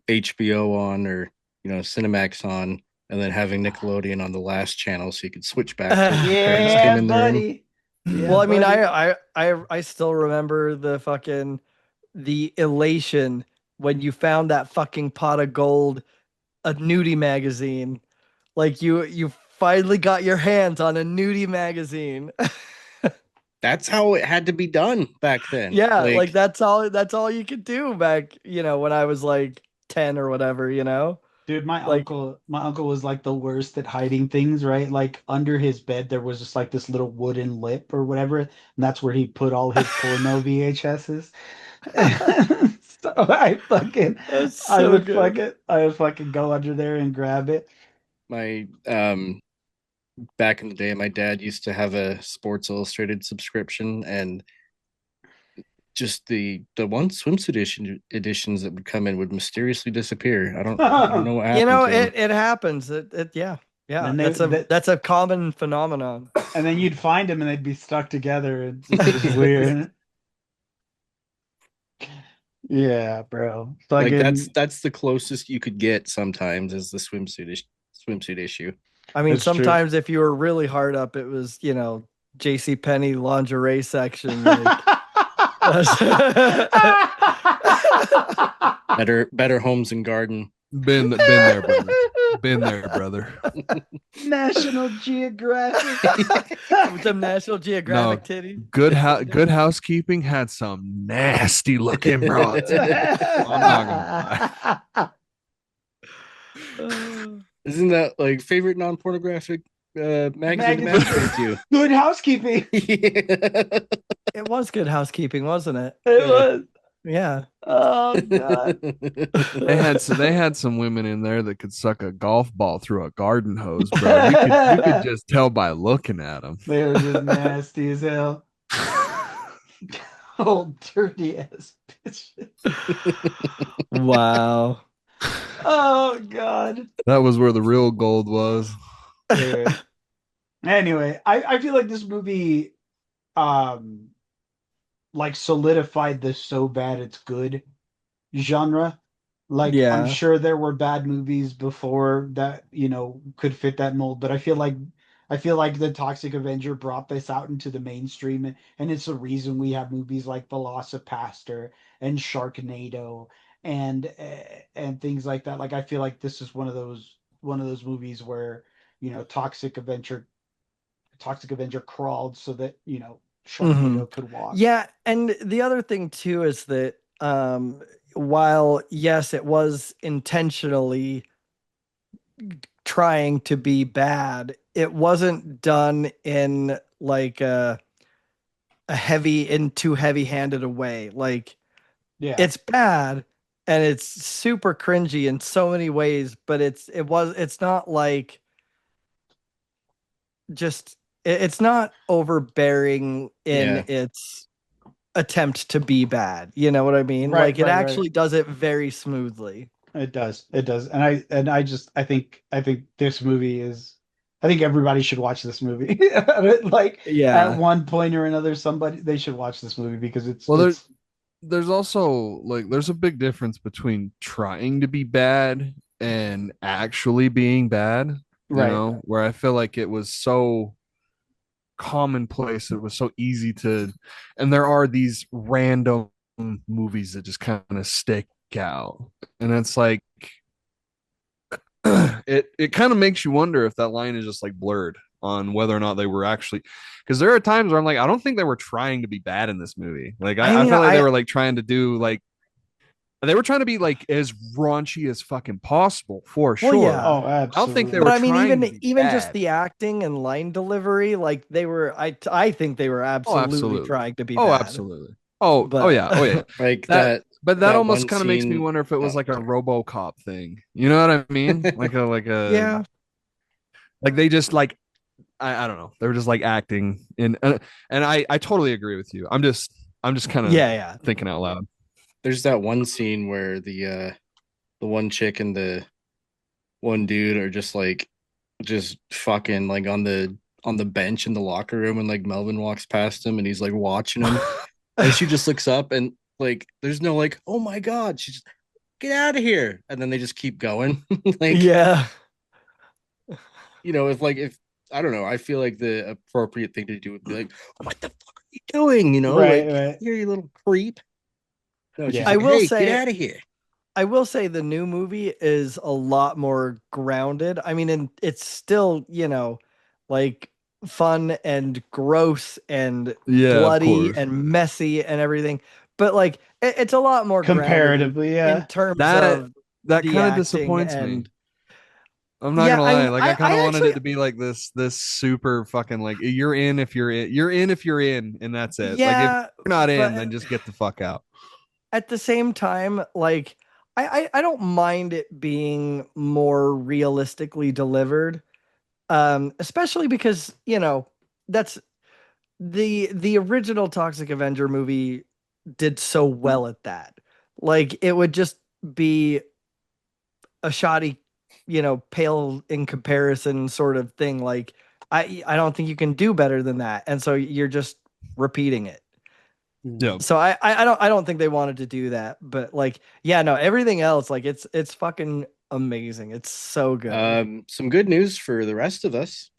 HBO on, or Cinemax on, and then having Nickelodeon on the last channel so you could switch back to when your parents Yeah, came in the room. buddy. Yeah, Well, I mean, buddy. I still remember the elation when you found that fucking pot of gold, a nudie magazine. Like you finally got your hands on a nudie magazine. That's how it had to be done back then. Yeah, like that's all you could do back, when I was like 10 or whatever, Dude, Like my uncle was like the worst at hiding things, right? Like under his bed there was just like this little wooden lip or whatever, and that's where he put all his porno VHSs. So That's so good. I would fucking go under there and grab it. My back in the day, my dad used to have a Sports Illustrated subscription, and just the one swimsuit editions that would come in would mysteriously disappear. I don't know what happened to them. It happens. Yeah. And That's a common phenomenon. And then you'd find them and they'd be stuck together. It's just weird. Yeah, bro. Like Fucking, that's the closest you could get sometimes, is the swimsuit issue. I mean, That's true. sometimes if you were really hard up, it was, J.C. Penney lingerie section. Like, Better Homes and Garden. Been there, brother. Been there, brother. National Geographic. with some National Geographic titties. Good Housekeeping had some nasty looking broads. I'm not gonna lie. Isn't that like favorite non-pornographic magazine to masturbate to? Good Housekeeping. Yeah. It was Good Housekeeping, wasn't it? It was. Yeah. Oh god. They had some women in there that could suck a golf ball through a garden hose, bro. You could just tell by looking at them. They were just nasty as hell. Old dirty ass bitches. Wow. Oh god. That was where the real gold was. Yeah. Anyway, I feel like this movie like solidified the so bad it's good genre. Like I'm Yeah. sure there were bad movies before that, could fit that mold, but I feel like the Toxic Avenger brought this out into the mainstream, and it's the reason we have movies like Velocipaster and Sharknado and things like that. Like I feel like this is one of those movies where, Toxic Avenger crawled so that, Mhm. Sharknado could walk. Yeah, and the other thing too is that while yes, it was intentionally trying to be bad, it wasn't done in like in too heavy-handed a way. Like Yeah. it's bad and it's super cringy in so many ways, but it's not like just it's not overbearing in Yeah. its attempt to be bad. You know what I mean? Right, Like it right, right. actually does it very smoothly. It does. It does. I think this movie is I think everybody should watch this movie. Like at Yeah. one point or another, somebody they should watch this movie because it's Well, it's there's also like there's a big difference between trying to be bad and actually being bad, right. where I feel like it was so commonplace, it was so easy to, and there are these random movies that just kind of stick out. And it's like it kind of makes you wonder if that line is just like blurred on whether or not they were actually, because there are times where I'm like, I don't think they were trying to be bad in this movie. Like I I mean, feel like they were like trying to do like they were trying to be like as raunchy as fucking possible for well, sure. yeah. Oh, I don't think they absolutely. But were I mean, trying to be even just bad. the acting and line delivery, like they were, I think they were Oh, absolutely absolutely. trying to be Oh, bad. absolutely. Oh But yeah. Oh yeah. Like That but that that almost one kind of makes me scene. wonder if it was Oh, like a sorry. RoboCop thing. You know what I mean? yeah, Like they just like I don't know. They were just like acting in and I totally agree with you. I'm just kind of yeah. thinking out loud. There's that one scene where the one chick and the one dude are just fucking like on the bench in the locker room, and like Melvin walks past him and he's like watching him, and she just looks up and like there's no like, oh my god, she's just get out of here, and then they just keep going. Like, Yeah. if I don't know, I feel like the appropriate thing to do would be like, what the fuck are you doing? Right, Like, right. here, you little creep. No, she's Yeah. I like, will hey, get say out of here. I will say the new movie is a lot more grounded. I mean, and it's still, like fun and gross and Yeah, of bloody course. and messy and everything. But like it's a lot more grounded Comparatively, in yeah. terms That of that the kind of acting disappoints me. and I'm not yeah, gonna I lie. mean Like I kind of I wanted actually it to be like this super fucking like you're in if you're in, you're in if you're in, and that's it. Like if yeah, you're not in, but then just get the fuck out. at the same time, like I don't mind it being more realistically delivered. Especially because, that's the original Toxic Avenger movie did so well at that. Like it would just be a shoddy, pale in comparison sort of thing. Like I don't think you can do better than that. And so you're just repeating it. Yeah. So I don't think they wanted to do that, but like yeah, no, everything else like it's fucking amazing. It's so good. Some good news for the rest of us.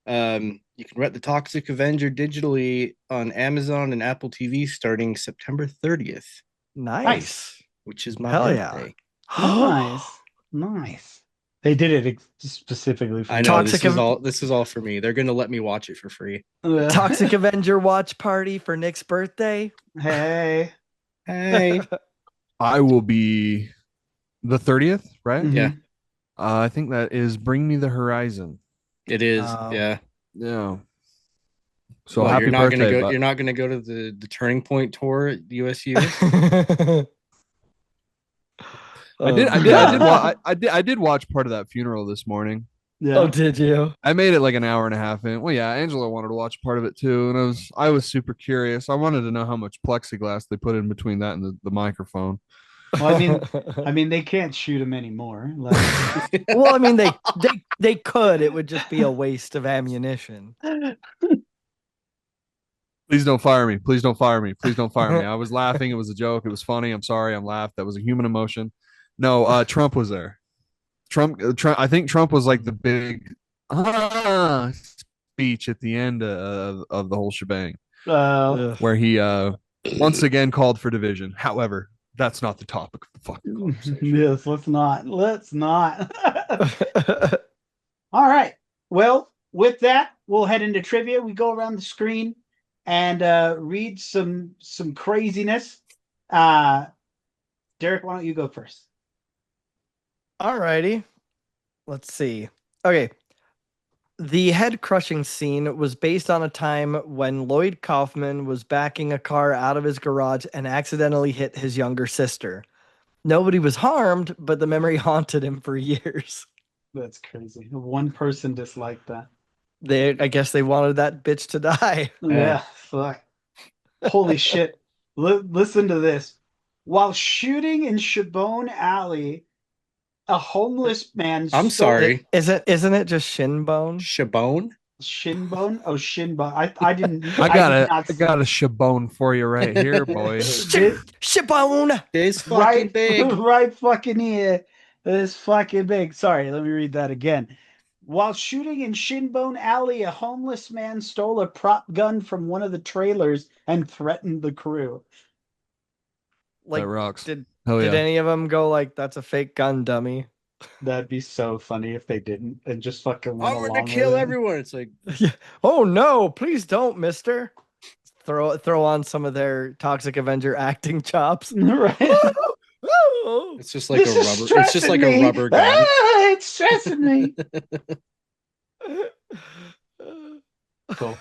You can rent the Toxic Avenger digitally on Amazon and Apple TV starting September 30th, Nice. Nice. which is my Hell yeah. birthday. Nice. Nice. They did it specifically for I me. know Toxic this is all for me. They're gonna let me watch it for free. Toxic Avenger watch party for Nick's birthday. Hey. Hey. I will be the 30th, right? Mhm. Yeah, I think that is Bring Me the Horizon. it is. Um, Yeah. Yeah. So Well, happy birthday, you're but not gonna go to the Turning Point tour at USU? I did watch part of that funeral this morning. Yeah. Oh, did you? I made it like an hour and a half in. Well, yeah, Angela wanted to watch part of it too, and I was super curious. I wanted to know how much plexiglass they put in between that and the microphone. Well, I mean, they can't shoot him anymore. Like, well, I mean, they could. It would just be a waste of ammunition. Please don't fire me. Please don't fire me. Please don't fire me. I was laughing. It was a joke. It was funny. I'm sorry. I'm laughed. That was a human emotion. No, Trump was there. Trump. I think Trump was like the big speech at the end of the whole shebang, Uh, where he once again called for division. However, that's not the topic of the fucking conversation. yes, let's not. Let's not. All right. Well, with that, we'll head into trivia. We go around the screen and read some craziness. Derek, why don't you go first? Alrighty. Let's see. Okay. The head crushing scene was based on a time when Lloyd Kaufman was backing a car out of his garage and accidentally hit his younger sister. Nobody was harmed, but the memory haunted him for years. That's crazy. One person disliked that. I guess they wanted that bitch to die. Yeah, fuck. Holy shit. Listen to this. While shooting in Shabone Alley, a homeless man I'm sorry. Isn't it just Shinbone? Shabone? Shinbone? Oh, Shinbone. I didn't. I got did it. not I got a shabone for you right here, boy. Shinbone! It's fucking right, big. right fucking here. It's fucking big. Sorry, let me read that again. While shooting in Shinbone Alley, a homeless man stole a prop gun from one of the trailers and threatened the crew. Like, That rocks. Did Hell yeah. any of them go like, "That's a fake gun, dummy"? That'd be so funny if they didn't and just fucking went I'm along gonna with kill it. everyone. It's like, Oh no! Please don't, Mister. Throw on some of their Toxic Avenger acting chops. Right? it's just like This a is rubber. It's just like stressing a me. rubber gun. Ah, it's stressing me. Cool.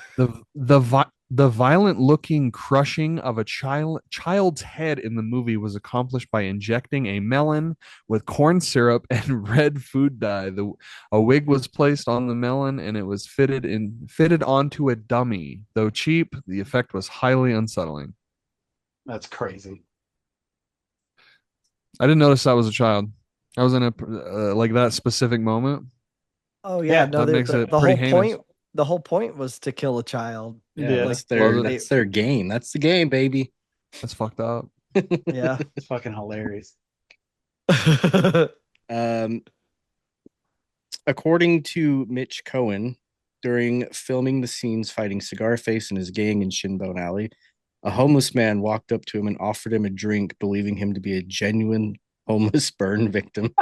The violent looking crushing of a child's head in the movie was accomplished by injecting a melon with corn syrup and red food dye. A wig was placed on the melon and it was fitted onto a dummy. Though cheap, the effect was highly unsettling. That's crazy. I didn't notice that was a child. I was in a like that specific moment. Oh yeah, Yeah, no, that makes it the pretty whole heinous. point. The whole point was to kill a child. Yeah, Yeah. that's Was it? their game. That's the game, baby. That's fucked up. Yeah. It's fucking hilarious. According to Mitch Cohen, during filming the scenes fighting Cigarface and his gang in Shinbone Alley, a homeless man walked up to him and offered him a drink, believing him to be a genuine homeless burn victim.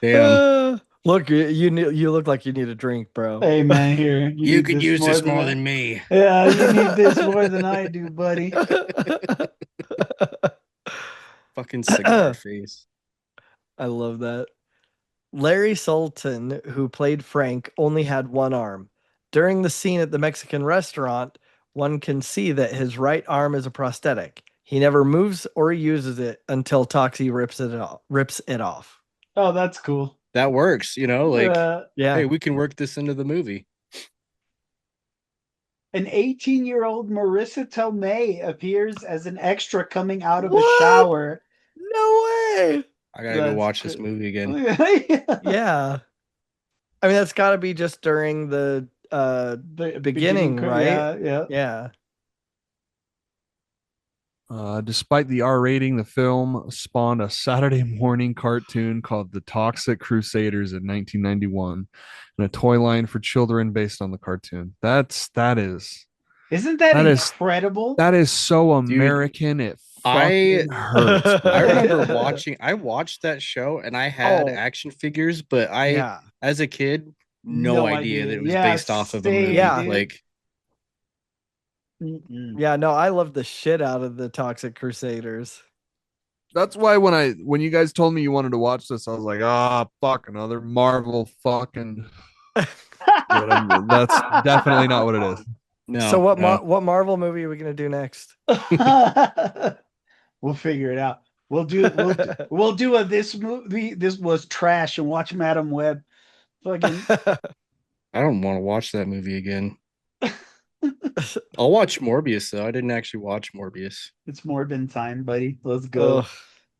Damn. Look, you look like you need a drink, bro. Hey man, here You could use this more I- than me. Yeah, you need this more than I do, buddy. Fucking cigar face. I love that. Larry Sultan, who played Frank, only had one arm. During the scene at the Mexican restaurant, one can see that his right arm is a prosthetic. He never moves or uses it until Toxie rips it off. Oh, that's cool. That works, like, Yeah. hey, we can work this into the movie. An 18-year-old Marissa Tomei appears as an extra coming out of What? a shower. No way. I gotta go watch this movie again. Yeah. I mean, that's got to be just during the beginning, right? Yeah. Yeah. Despite the R rating, the film spawned a Saturday morning cartoon called The Toxic Crusaders in 1991 and a toy line for children based on the cartoon. That is Isn't that That is- incredible? that is so Dude, American. It I- fucking hurts. I bro. remember I watched that show and I had action figures, but Yeah. as a kid, no No idea that idea. it was Yeah, based off of a same, movie. Yeah. dude. Like, Yeah, no, I love the shit out of the Toxic Crusaders. That's why when you guys told me you wanted to watch this, I was like, fuck, another Marvel fucking. That's definitely not what it is. no. So what no. what Marvel movie are we going to do next? We'll figure it out. We'll do a this movie. This was trash and watch Madam Web. Fucking I don't want to watch that movie again. I'll watch Morbius though. I didn't actually watch Morbius. it's Morbin time, buddy. Let's go.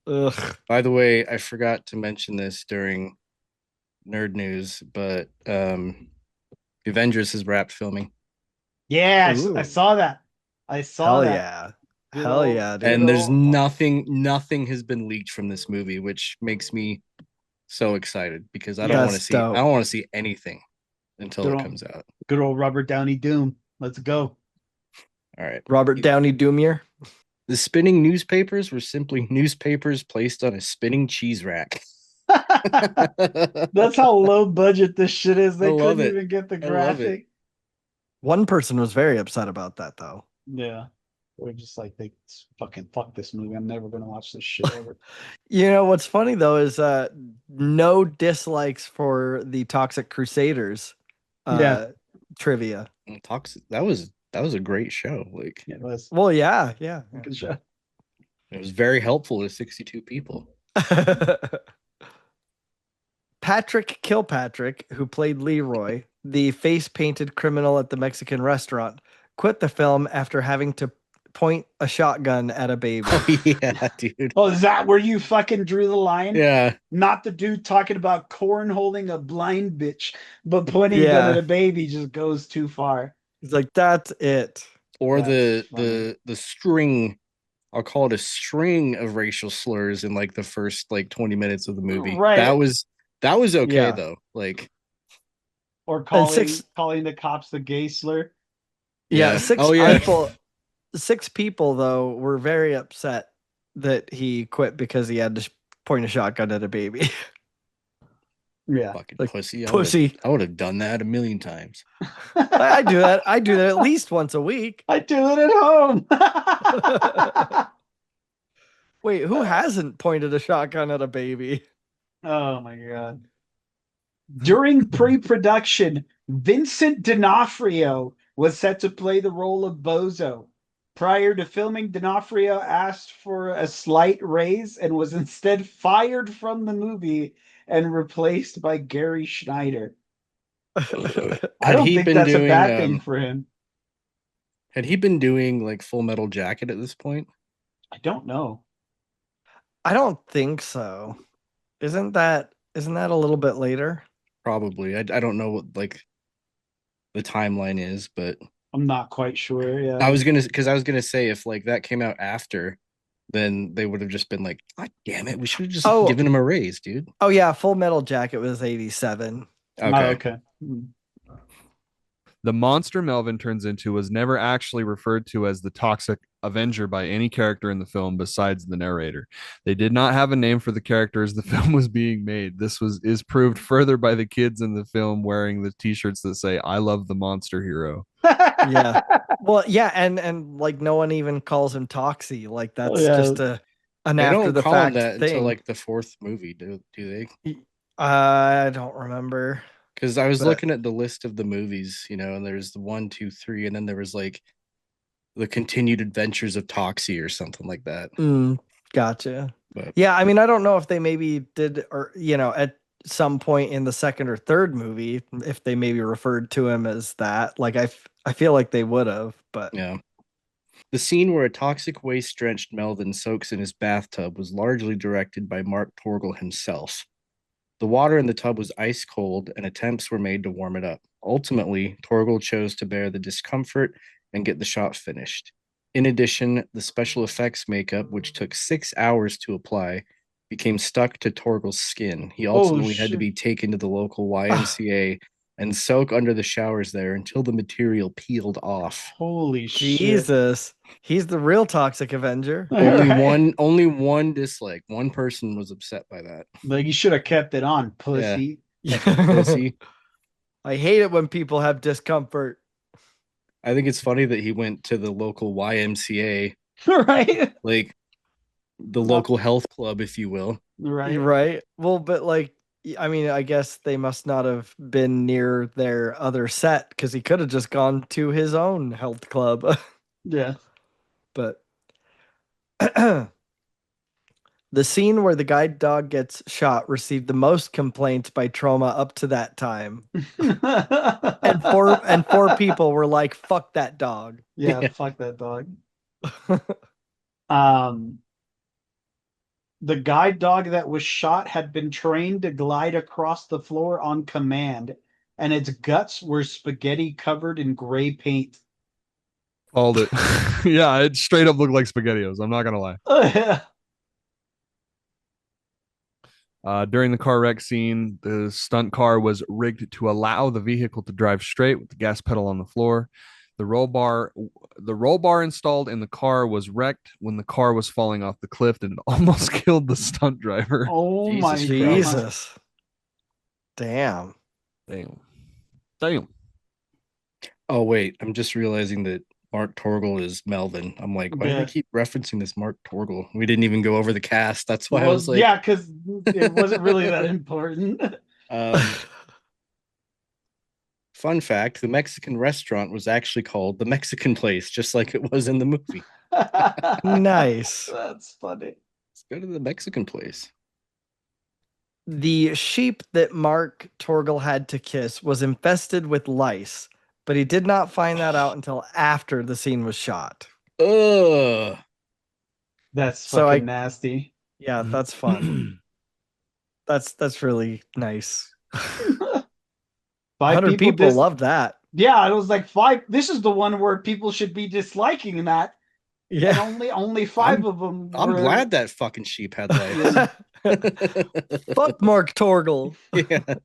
Ugh. By the way, I forgot to mention this during Nerd News, but The Avengers has wrapped filming. Yeah, I Ooh. saw that. I saw Hell that. yeah. Good Hell old- yeah, dude. good And there's old- nothing has been leaked from this movie, which makes me so excited because I don't Yeah. want to That's see dope. I don't want to see anything until Good it old- comes out. Good old Robert Downey Doom. Let's go. All right. Robert Downey Doomier. The spinning newspapers were simply newspapers placed on a spinning cheese rack. That's how low budget this shit is. They I love couldn't it. even get the I love it. graphic. One person was very upset about that, though. Yeah. We're just like, they fucking fuck this movie. I'm never gonna watch this shit ever. You know what's funny though is no dislikes for the Toxic Crusaders Yeah. trivia. Toxic. That was a great show. Like Yeah, it was Well, yeah. a good show. it was very helpful to 62 people. Patrick Kilpatrick, who played Leroy, the face-painted criminal at the Mexican restaurant, quit the film after having to point a shotgun at a baby. Oh yeah, dude. Oh, is that where you fucking drew the line? Yeah. Not the dude talking about cornholing a blind bitch, but pointing a gun Yeah. at a baby just goes too far. He's like, that's it. Or That's the string, I'll call it a string of racial slurs in like the first like 20 minutes of the movie. Right. That was okay Yeah. though. Like Or six- calling the cops the gay slur. Yeah, Yeah. six Oh, yeah. people. 6 people though were very upset that he quit because he had to point a shotgun at a baby. Yeah. fucking Like, pussy. pussy. I would have done that a million times. I do that. I do that at least once a week. I do it at home. Wait, who hasn't pointed a shotgun at a baby? Oh my god. During pre-production, Vincent D'Onofrio was set to play the role of Bozo. Prior to filming, D'Onofrio asked for a slight raise and was instead fired from the movie and replaced by Gary Schneider. I don't think that's a bad thing for him. Had he been doing like Full Metal Jacket at this point? I don't know. I don't think so. Isn't that a little bit later? Probably. I don't know what like the timeline is, but I'm not quite sure. Yeah. I was gonna say if like that came out after, then they would have just been like, God damn it, we should have just given him a raise, dude. Oh yeah, Full Metal Jacket was 87. Okay. Okay. The monster Melvin turns into was never actually referred to as the Toxic Avenger by any character in the film besides the narrator. They did not have a name for the character as the film was being made. This is proved further by the kids in the film wearing the t-shirts that say "I love the monster hero." Yeah. Well, yeah, and like no one even calls him Toxie. Like that's just an They after don't the call him fact that thing. until like the 4th movie, do they? I don't remember. Because I was looking at the list of the movies, and there's the 1, 2, 3, and then there was like the continued adventures of Toxie or something like that. Gotcha. But yeah, I mean, I don't know if they maybe did, or at some point in the 2nd or 3rd movie, if they maybe referred to him as that. Like I feel like they would have, but yeah. The scene where a toxic waste drenched Melvin soaks in his bathtub was largely directed by Mark Torgel himself. The water in the tub was ice cold, and attempts were made to warm it up. Ultimately, Torgel chose to bear the discomfort and get the shot finished. In addition, the special effects makeup, which took 6 hours to apply, became stuck to Torgel's skin. He ultimately had to be taken to the local YMCA and soak under the showers there until the material peeled off. Holy shit. Jesus. He's the real Toxic Avenger. Only one dislike. One person was upset by that. Like, you should have kept it on, pussy. Yeah. Pussy. I hate it when people have discomfort. I think it's funny that he went to the local YMCA, right? like the local health club, if you will. Right. Well, but like, I mean, I guess they must not have been near their other set because he could have just gone to his own health club. Yeah. But the scene where the guide dog gets shot received the most complaints by Trauma up to that time. and four people were like, fuck that dog. Yeah, fuck that dog. The guide dog that was shot had been trained to glide across the floor on command. and its guts were spaghetti covered in gray paint. Called it. Yeah, it straight up looked like SpaghettiOs. I'm not gonna lie. During the car wreck scene, the stunt car was rigged to allow the vehicle to drive straight with the gas pedal on the floor. The roll bar installed in the car was wrecked when the car was falling off the cliff, and it almost killed the stunt driver. Oh my god. Jesus. Damn. Damn. Oh wait, I'm just realizing that Mark Torgl is Melvin. I'm like, why do Yeah. they keep referencing this Mark Torgl? We didn't even go over the cast. That's why I Well, was like, yeah, because it wasn't really that important. Fun fact, the Mexican restaurant was actually called the Mexican Place, just like it was in the movie. Nice. That's funny. Let's go to the Mexican Place. The sheep that Mark Torgl had to kiss was infested with lice, but he did not find that out until after the scene was shot. Ugh. That's So fucking nasty. Yeah, that's fun. That's really nice. 100 people loved that. Yeah, it was like 5. This is the one where people should be disliking that. Yeah. And only 5 of them I'm glad that fucking sheep had lice. Fuck Mark Torgl. Yeah.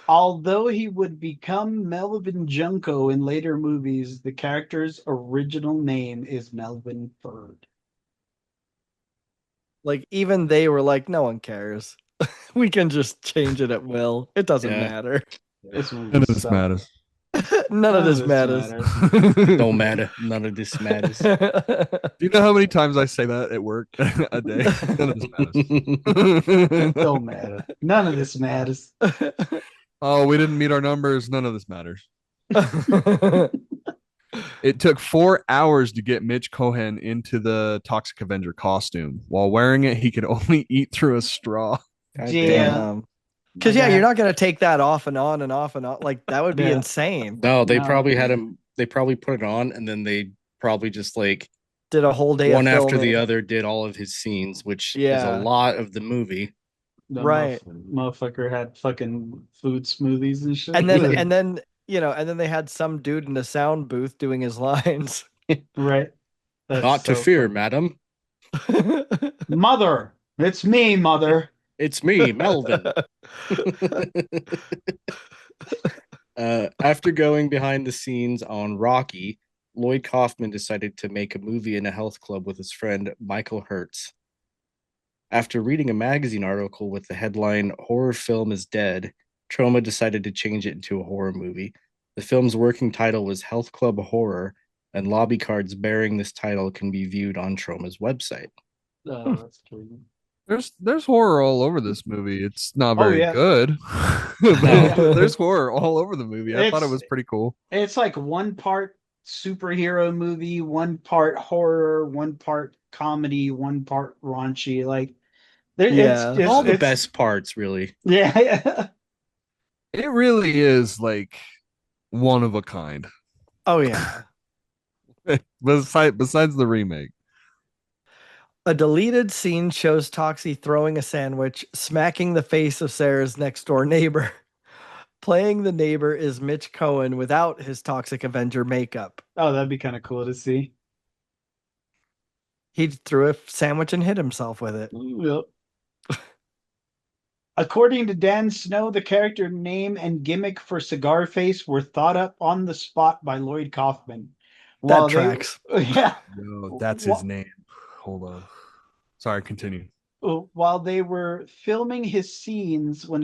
Although he would become Melvin Junko in later movies, the character's original name is Melvin Ferd. Like, even they were like, no one cares. We can just change it at will. It doesn't matter. None of this matters. None of this matters. Don't matter. None of this matters. Do you know how many times I say that at work a day? None of this matters. Don't matter. None of this matters. Oh, we didn't meet our numbers. None of this matters. It took 4 hours to get Mitch Cohen into the Toxic Avenger costume. While wearing it, he could only eat through a straw. Damn. Because you're not gonna take that off and on and off and on. Like, that would be insane. No, they probably had him. They probably put it on, and then they probably just like did a whole day one of after filming. the other. Did all of his scenes, which is a lot of the movie. The motherfucker had fucking food smoothies and shit. And then they had some dude in a sound booth doing his lines. Right. Not to fear, madam. Mother, it's me, mother. It's me, Melvin. After going behind the scenes on Rocky, Lloyd Kaufman decided to make a movie in a health club with his friend Michael Hertz. After reading a magazine article with the headline "Horror Film is Dead," Troma decided to change it into a horror movie. The film's working title was Health Club Horror, and lobby cards bearing this title can be viewed on Troma's website. Oh, that's true. There's horror all over this movie. It's not very good. There's horror all over the movie. I thought it was pretty cool. It's like one part superhero movie, one part horror, one part comedy, one part raunchy. Like, it's all the best parts, really. Yeah. It really is like one of a kind. Oh yeah. Besides the remake. A deleted scene shows Toxie throwing a sandwich, smacking the face of Sarah's next door neighbor. Playing the neighbor is Mitch Cohen without his Toxic Avenger makeup. Oh, that'd be kind of cool to see. He threw a sandwich and hit himself with it. Yep. According to Dan Snow, the character name and gimmick for Cigar Face were thought up on the spot by Lloyd Kaufman. That tracks. Yeah. No, that's his name. Hold on. Sorry, continue. While they were filming his scenes when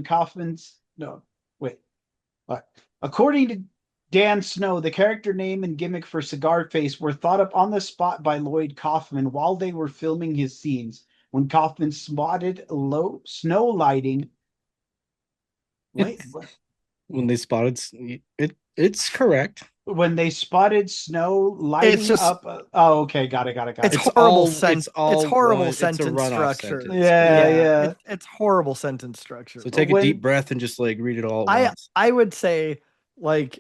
According to Dan Snow, the character name and gimmick for Cigar Face were thought up on the spot by Lloyd Kaufman while they were filming his scenes. When Kaufman spotted snow lighting. Wait, what? When they spotted it's correct. When they spotted snow lighting up. Oh, okay, got it. It's horrible sentence. It's horrible sentence structure. Sentence. Yeah. It's horrible sentence structure. So take a deep breath and just like read it all at once. I would say, like,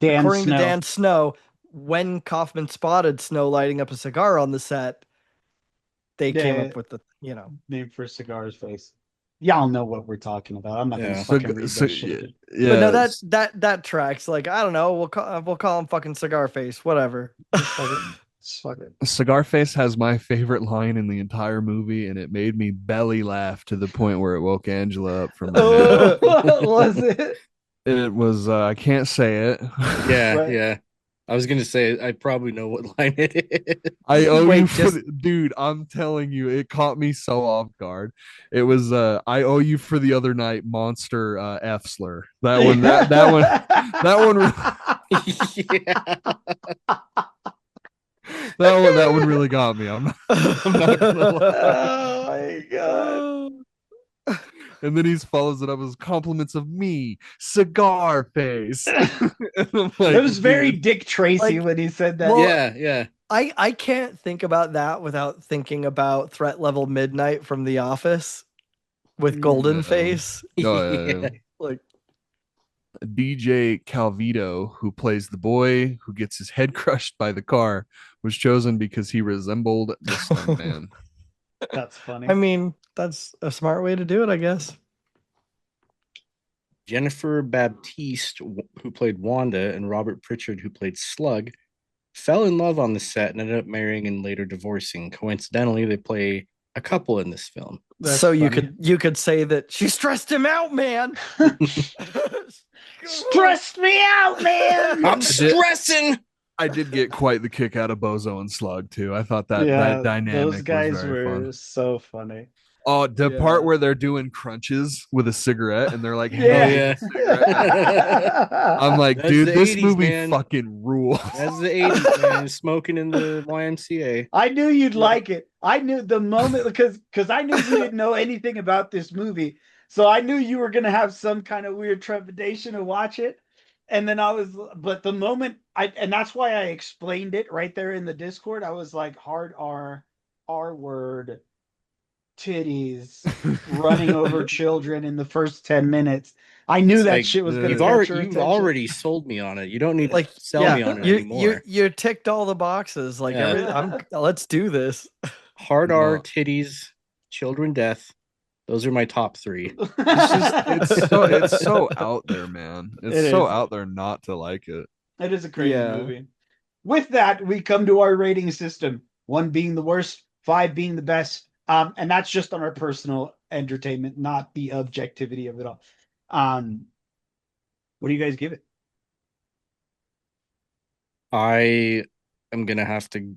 according to Dan Snow, when Kaufman spotted Snow lighting up a cigar on the set, they came up with the name for Cigar's Face. y'all know what we're talking about. I'm not Yeah. gonna fucking read that shit. yeah. But no, that tracks. Like, I don't know. We'll call him fucking Cigar Face. Whatever. Fuck it. Cigar Face has my favorite line in the entire movie, and it made me belly laugh to the point where it woke Angela up from her nap. What was it? It was I can't say it. Yeah, Right. yeah. I was gonna say I probably know what line it is. I owe Wait, you for just- dude, I'm telling you, it caught me so off guard. It was I owe you for the other night monster F slur. That one that one really got me. I'm not gonna lie. Oh my god. And then he follows it up as compliments of me, Cigar Face. And I'm like, It was very dude. Dick Tracy Like, when he said that. well, Yeah, yeah. I can't think about that without thinking about Threat Level Midnight from The Office with Golden Yeah. Face. Yeah. Like, DJ Calvito, who plays the boy who gets his head crushed by the car, was chosen because he resembled the stuntman. That's funny. I mean, that's a smart way to do it, I guess. Jennifer Baptiste, who played Wanda, and Robert Pritchard, who played Slug, fell in love on the set and ended up marrying and later divorcing. Coincidentally, they play a couple in this film. That's so funny. you could say that she stressed him out, man. Stressed me out, man. I'm stressing. I did get quite the kick out of Bozo and Slug too. I thought that Yeah, that dynamic those guys was very were fun. so funny. Oh, the Yeah. part where they're doing crunches with a cigarette and they're like, Yeah. handing yeah. a cigarette. I'm like, That's dude, the this 80s, movie man. fucking rules. That's the 80s, man. Smoking in the YMCA. I knew you'd like it. I knew the moment because I knew you didn't know anything about this movie. So I knew you were gonna have some kind of weird trepidation to watch it. And then but the moment and that's why I explained it right there in the Discord. I was like, hard R word, titties, running over children in the first 10 minutes. I knew It's that like, shit was gonna You've catch your already attention. sold me on it. You don't need Like, to sell me on it anymore. You ticked all the boxes. Like, Yeah. let's do this. Hard R, No. titties, children, death. Those are my top three. It's so out there, man. It's It so is. out there not to like it. It is a crazy Yeah. movie. With that, we come to our rating system. 1 being the worst, 5 being the best. And that's just on our personal entertainment, not the objectivity of it all. What do you guys give it? I am gonna have to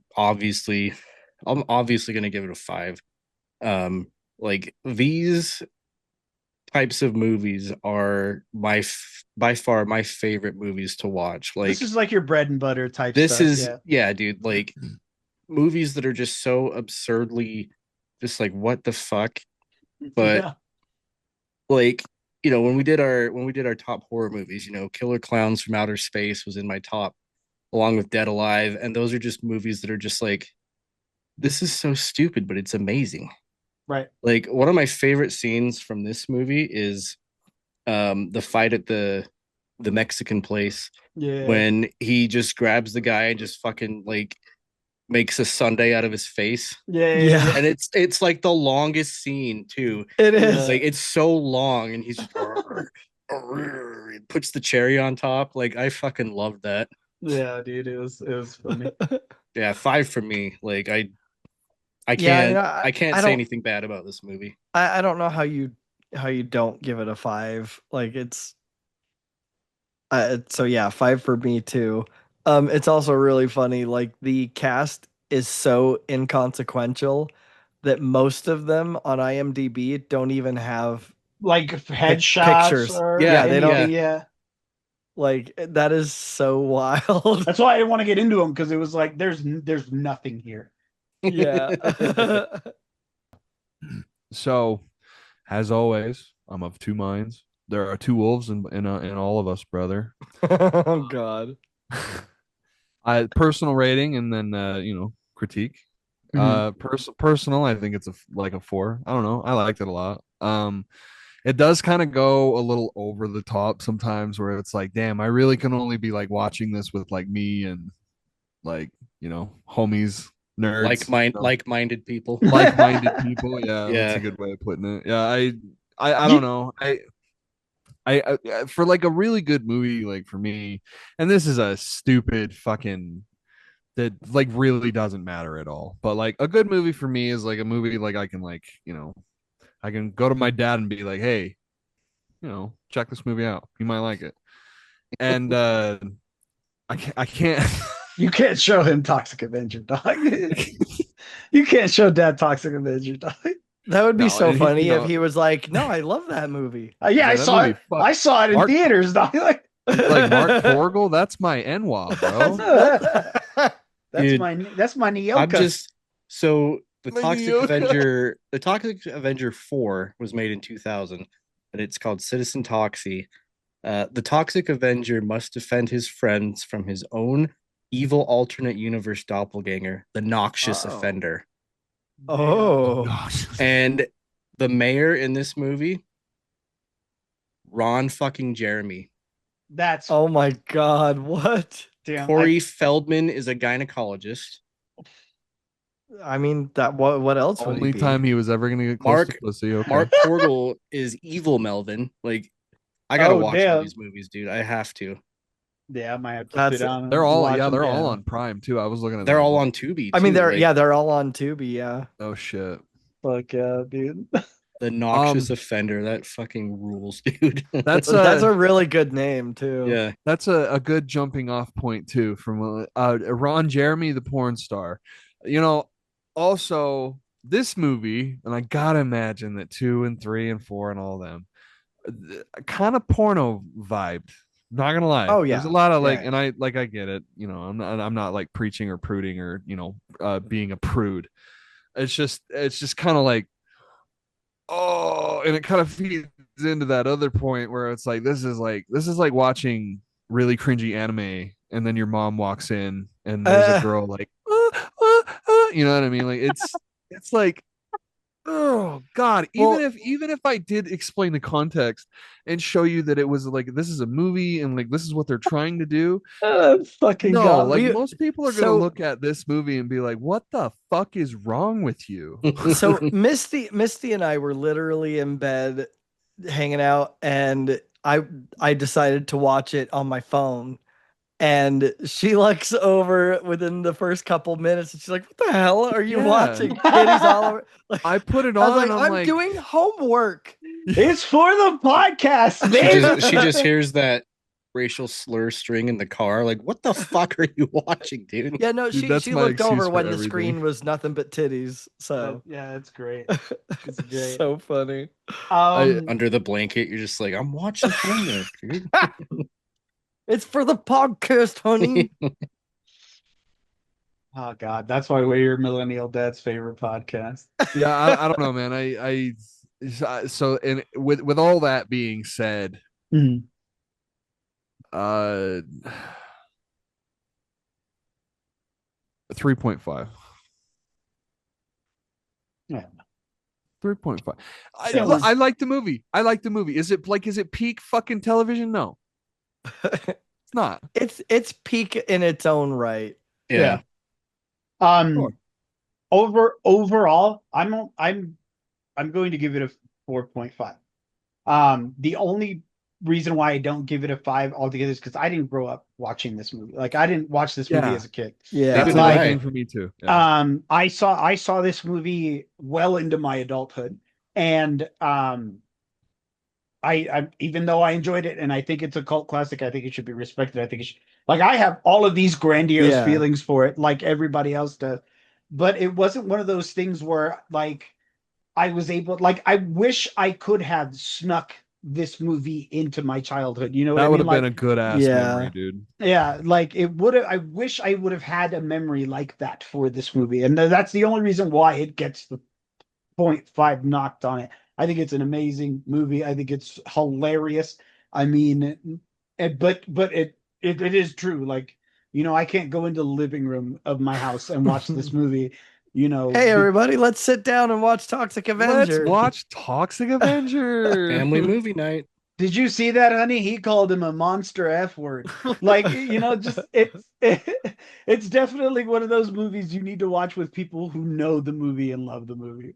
I'm obviously gonna give it a 5. Like these types of movies are by far my favorite movies to watch. Like This is like your bread and butter type this stuff. is yeah, dude. Like movies that are just so absurdly just like what the fuck. But Yeah. like when we did our top horror movies, Killer Clowns from Outer Space was in my top, along with Dead Alive, and those are just movies that are just like, this is so stupid, but it's amazing. Right. Like one of my favorite scenes from this movie is the fight at the Mexican place Yeah. when he just grabs the guy and just fucking like makes a sundae out of his face. Yeah. And it's like the longest scene too. It is. is. Like it's so long and he's just he puts the cherry on top. Like I fucking love that. Yeah, dude. It was funny. Yeah, 5 for me. Like I Yeah, can't I say don't- anything bad about this movie. I don't know how you don't give it a 5. Like it's so yeah, 5 for me too. It's also really funny. Like the cast is so inconsequential that most of them on IMDb don't even have Like headshots pictures. or Yeah, they don't- anything, yeah. like that is so wild. That's why I didn't want to get into them because it was like there's nothing here. Yeah. So, as always, I'm of two minds. There are two wolves in all of us, brother. Oh God. Personal rating and then critique. Personal, I think it's a 4. I don't know. I liked it a lot. It does kind of go a little over the top sometimes where it's like, damn, I really can only be like watching this with like me and like, homies, nerds, Like-minded people. like-minded people. Yeah, Yeah. that's a good way of putting it. Yeah, I don't know. I for like a really good movie, like for me, and this is a stupid fucking that like really doesn't matter at all. But like a good movie for me is like a movie like I can like, I can go to my dad and be like, hey, check this movie out. You might like it. And I can't You can't show him Toxic Avenger, dog. You can't show Dad Toxic Avenger, dog. That would be No, so and funny if he was like, "No, I love that movie." Yeah, I that saw movie it. fuck I saw it in Mark theaters, dog. like Mark Torgel, that's my Enwa, bro. That's my I'm Nyoka. just so the My Toxic Nyoka. Avenger, the Toxic Avenger 4 was made in 2000, and it's called Citizen Toxie. The Toxic Avenger must defend his friends from his own evil alternate universe doppelganger, the Noxious Oh. Offender. Oh, And the mayor in this movie, Ron fucking Jeremy. That's oh my God! What? damn. Corey Feldman is a gynecologist. I mean, that what else would Only he be? time he was ever gonna get close to pussy. Okay. Mark Torgel is evil Melvin. Like, I gotta watch all these movies, dude. I have to. Yeah, I might have to That's- sit down. They're all watch them, they're all on Prime too. I was looking at They're that all one. on Tubi. I mean, too, they're all on Tubi. Yeah. Oh shit. Fuck yeah, dude. The Noxious Offender. That fucking rules, dude. That's That's a really good name too. yeah. That's a good jumping off point too from Ron Jeremy, the porn star. Also this movie, and I gotta imagine that 2 and 3 and 4 and all them kind of porno vibed. Not gonna lie. Oh, yeah. There's a lot of like, Yeah. and I get it. I'm not like preaching or pruding or being a prude. It's just kind of like, oh, and it kind of feeds into that other point where it's like this is like watching really cringy anime, and then your mom walks in and there's a girl like you know what I mean, like it's like, oh god, even if I did explain the context and show you that it was like this is a movie and like this is what they're trying to do, Fucking no, God. like most people are gonna look at this movie and be like, what the fuck is wrong with you? So Misty and I were literally in bed hanging out, and I decided to watch it on my phone, and she looks over within the first couple minutes and she's like, "What the hell are you watching? Titties all over." Like, I put it I was on like, and I'm I'm like, doing homework. It's for the podcast, She man. just hears that racial slur string in the car. Like, what the fuck are you watching, dude? Yeah, no, Dude, that's she my looked excuse over for when the everything. screen was nothing but titties. So Yeah, it's great. It's great. so funny. Under the blanket, you're just like, I'm watching porno, dude. It's for the podcast, honey. Oh God, that's why we're your millennial dad's favorite podcast. yeah, I don't know, man. So and with all that being said, Mhm. 3.5. Yeah. 3.5. Yeah, I like the movie. Is it peak fucking television? No. It's not. It's peak in its own right. Yeah. Sure. Overall, I'm going to give it a 4.5. The only reason why I don't give it a 5 altogether is because I didn't grow up watching this movie. Like I didn't watch this movie as a kid. Yeah. That's Neither a did big I. thing for me too. Yeah. I saw this movie well into my adulthood, and I even though I enjoyed it and I think it's a cult classic, I think it should be respected. I think it should, like, I have all of these grandiose feelings for it, like everybody else does, but it wasn't one of those things where like I was able, like, I wish I could have snuck this movie into my childhood. You know what That I would mean? have been Like, a good ass memory, dude. yeah, like it would have. I wish I would have had a memory like that for this movie, and that's the only reason why it gets the 0.5 knocked on it. I think it's an amazing movie. I think it's hilarious. I mean, but it is true. Like, I can't go into the living room of my house and watch this movie. Hey everybody, let's sit down and watch Toxic Avenger. Let's watch Toxic Avenger. Family movie night. Did you see that, honey? He called him a monster F word. Like, just it's definitely one of those movies you need to watch with people who know the movie and love the movie.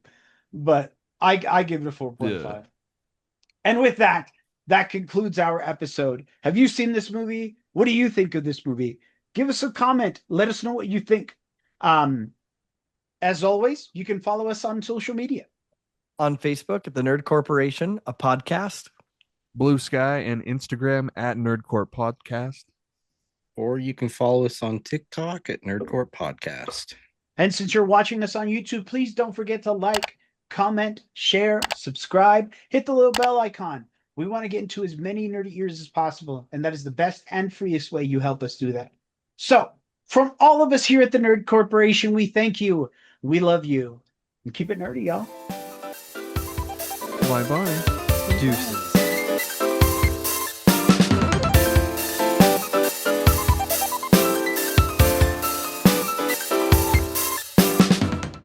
But I give it a 4.5. And with that, that concludes our episode. Have you seen this movie? What do you think of this movie? Give us a comment. Let us know what you think. As always, you can follow us on social media. On Facebook at the Nerd Corporation, a podcast. Blue Sky and Instagram at Nerdcore Podcast. Or you can follow us on TikTok at Nerdcore Podcast. And since you're watching us on YouTube, please don't forget to like, comment, share, subscribe, hit the little bell icon. We want to get into as many nerdy ears as possible, and that is the best and freest way you help us do that. So, from all of us here at the Nerd Corporation, we thank you. We love you. And keep it nerdy, y'all. Bye-bye. Deuces.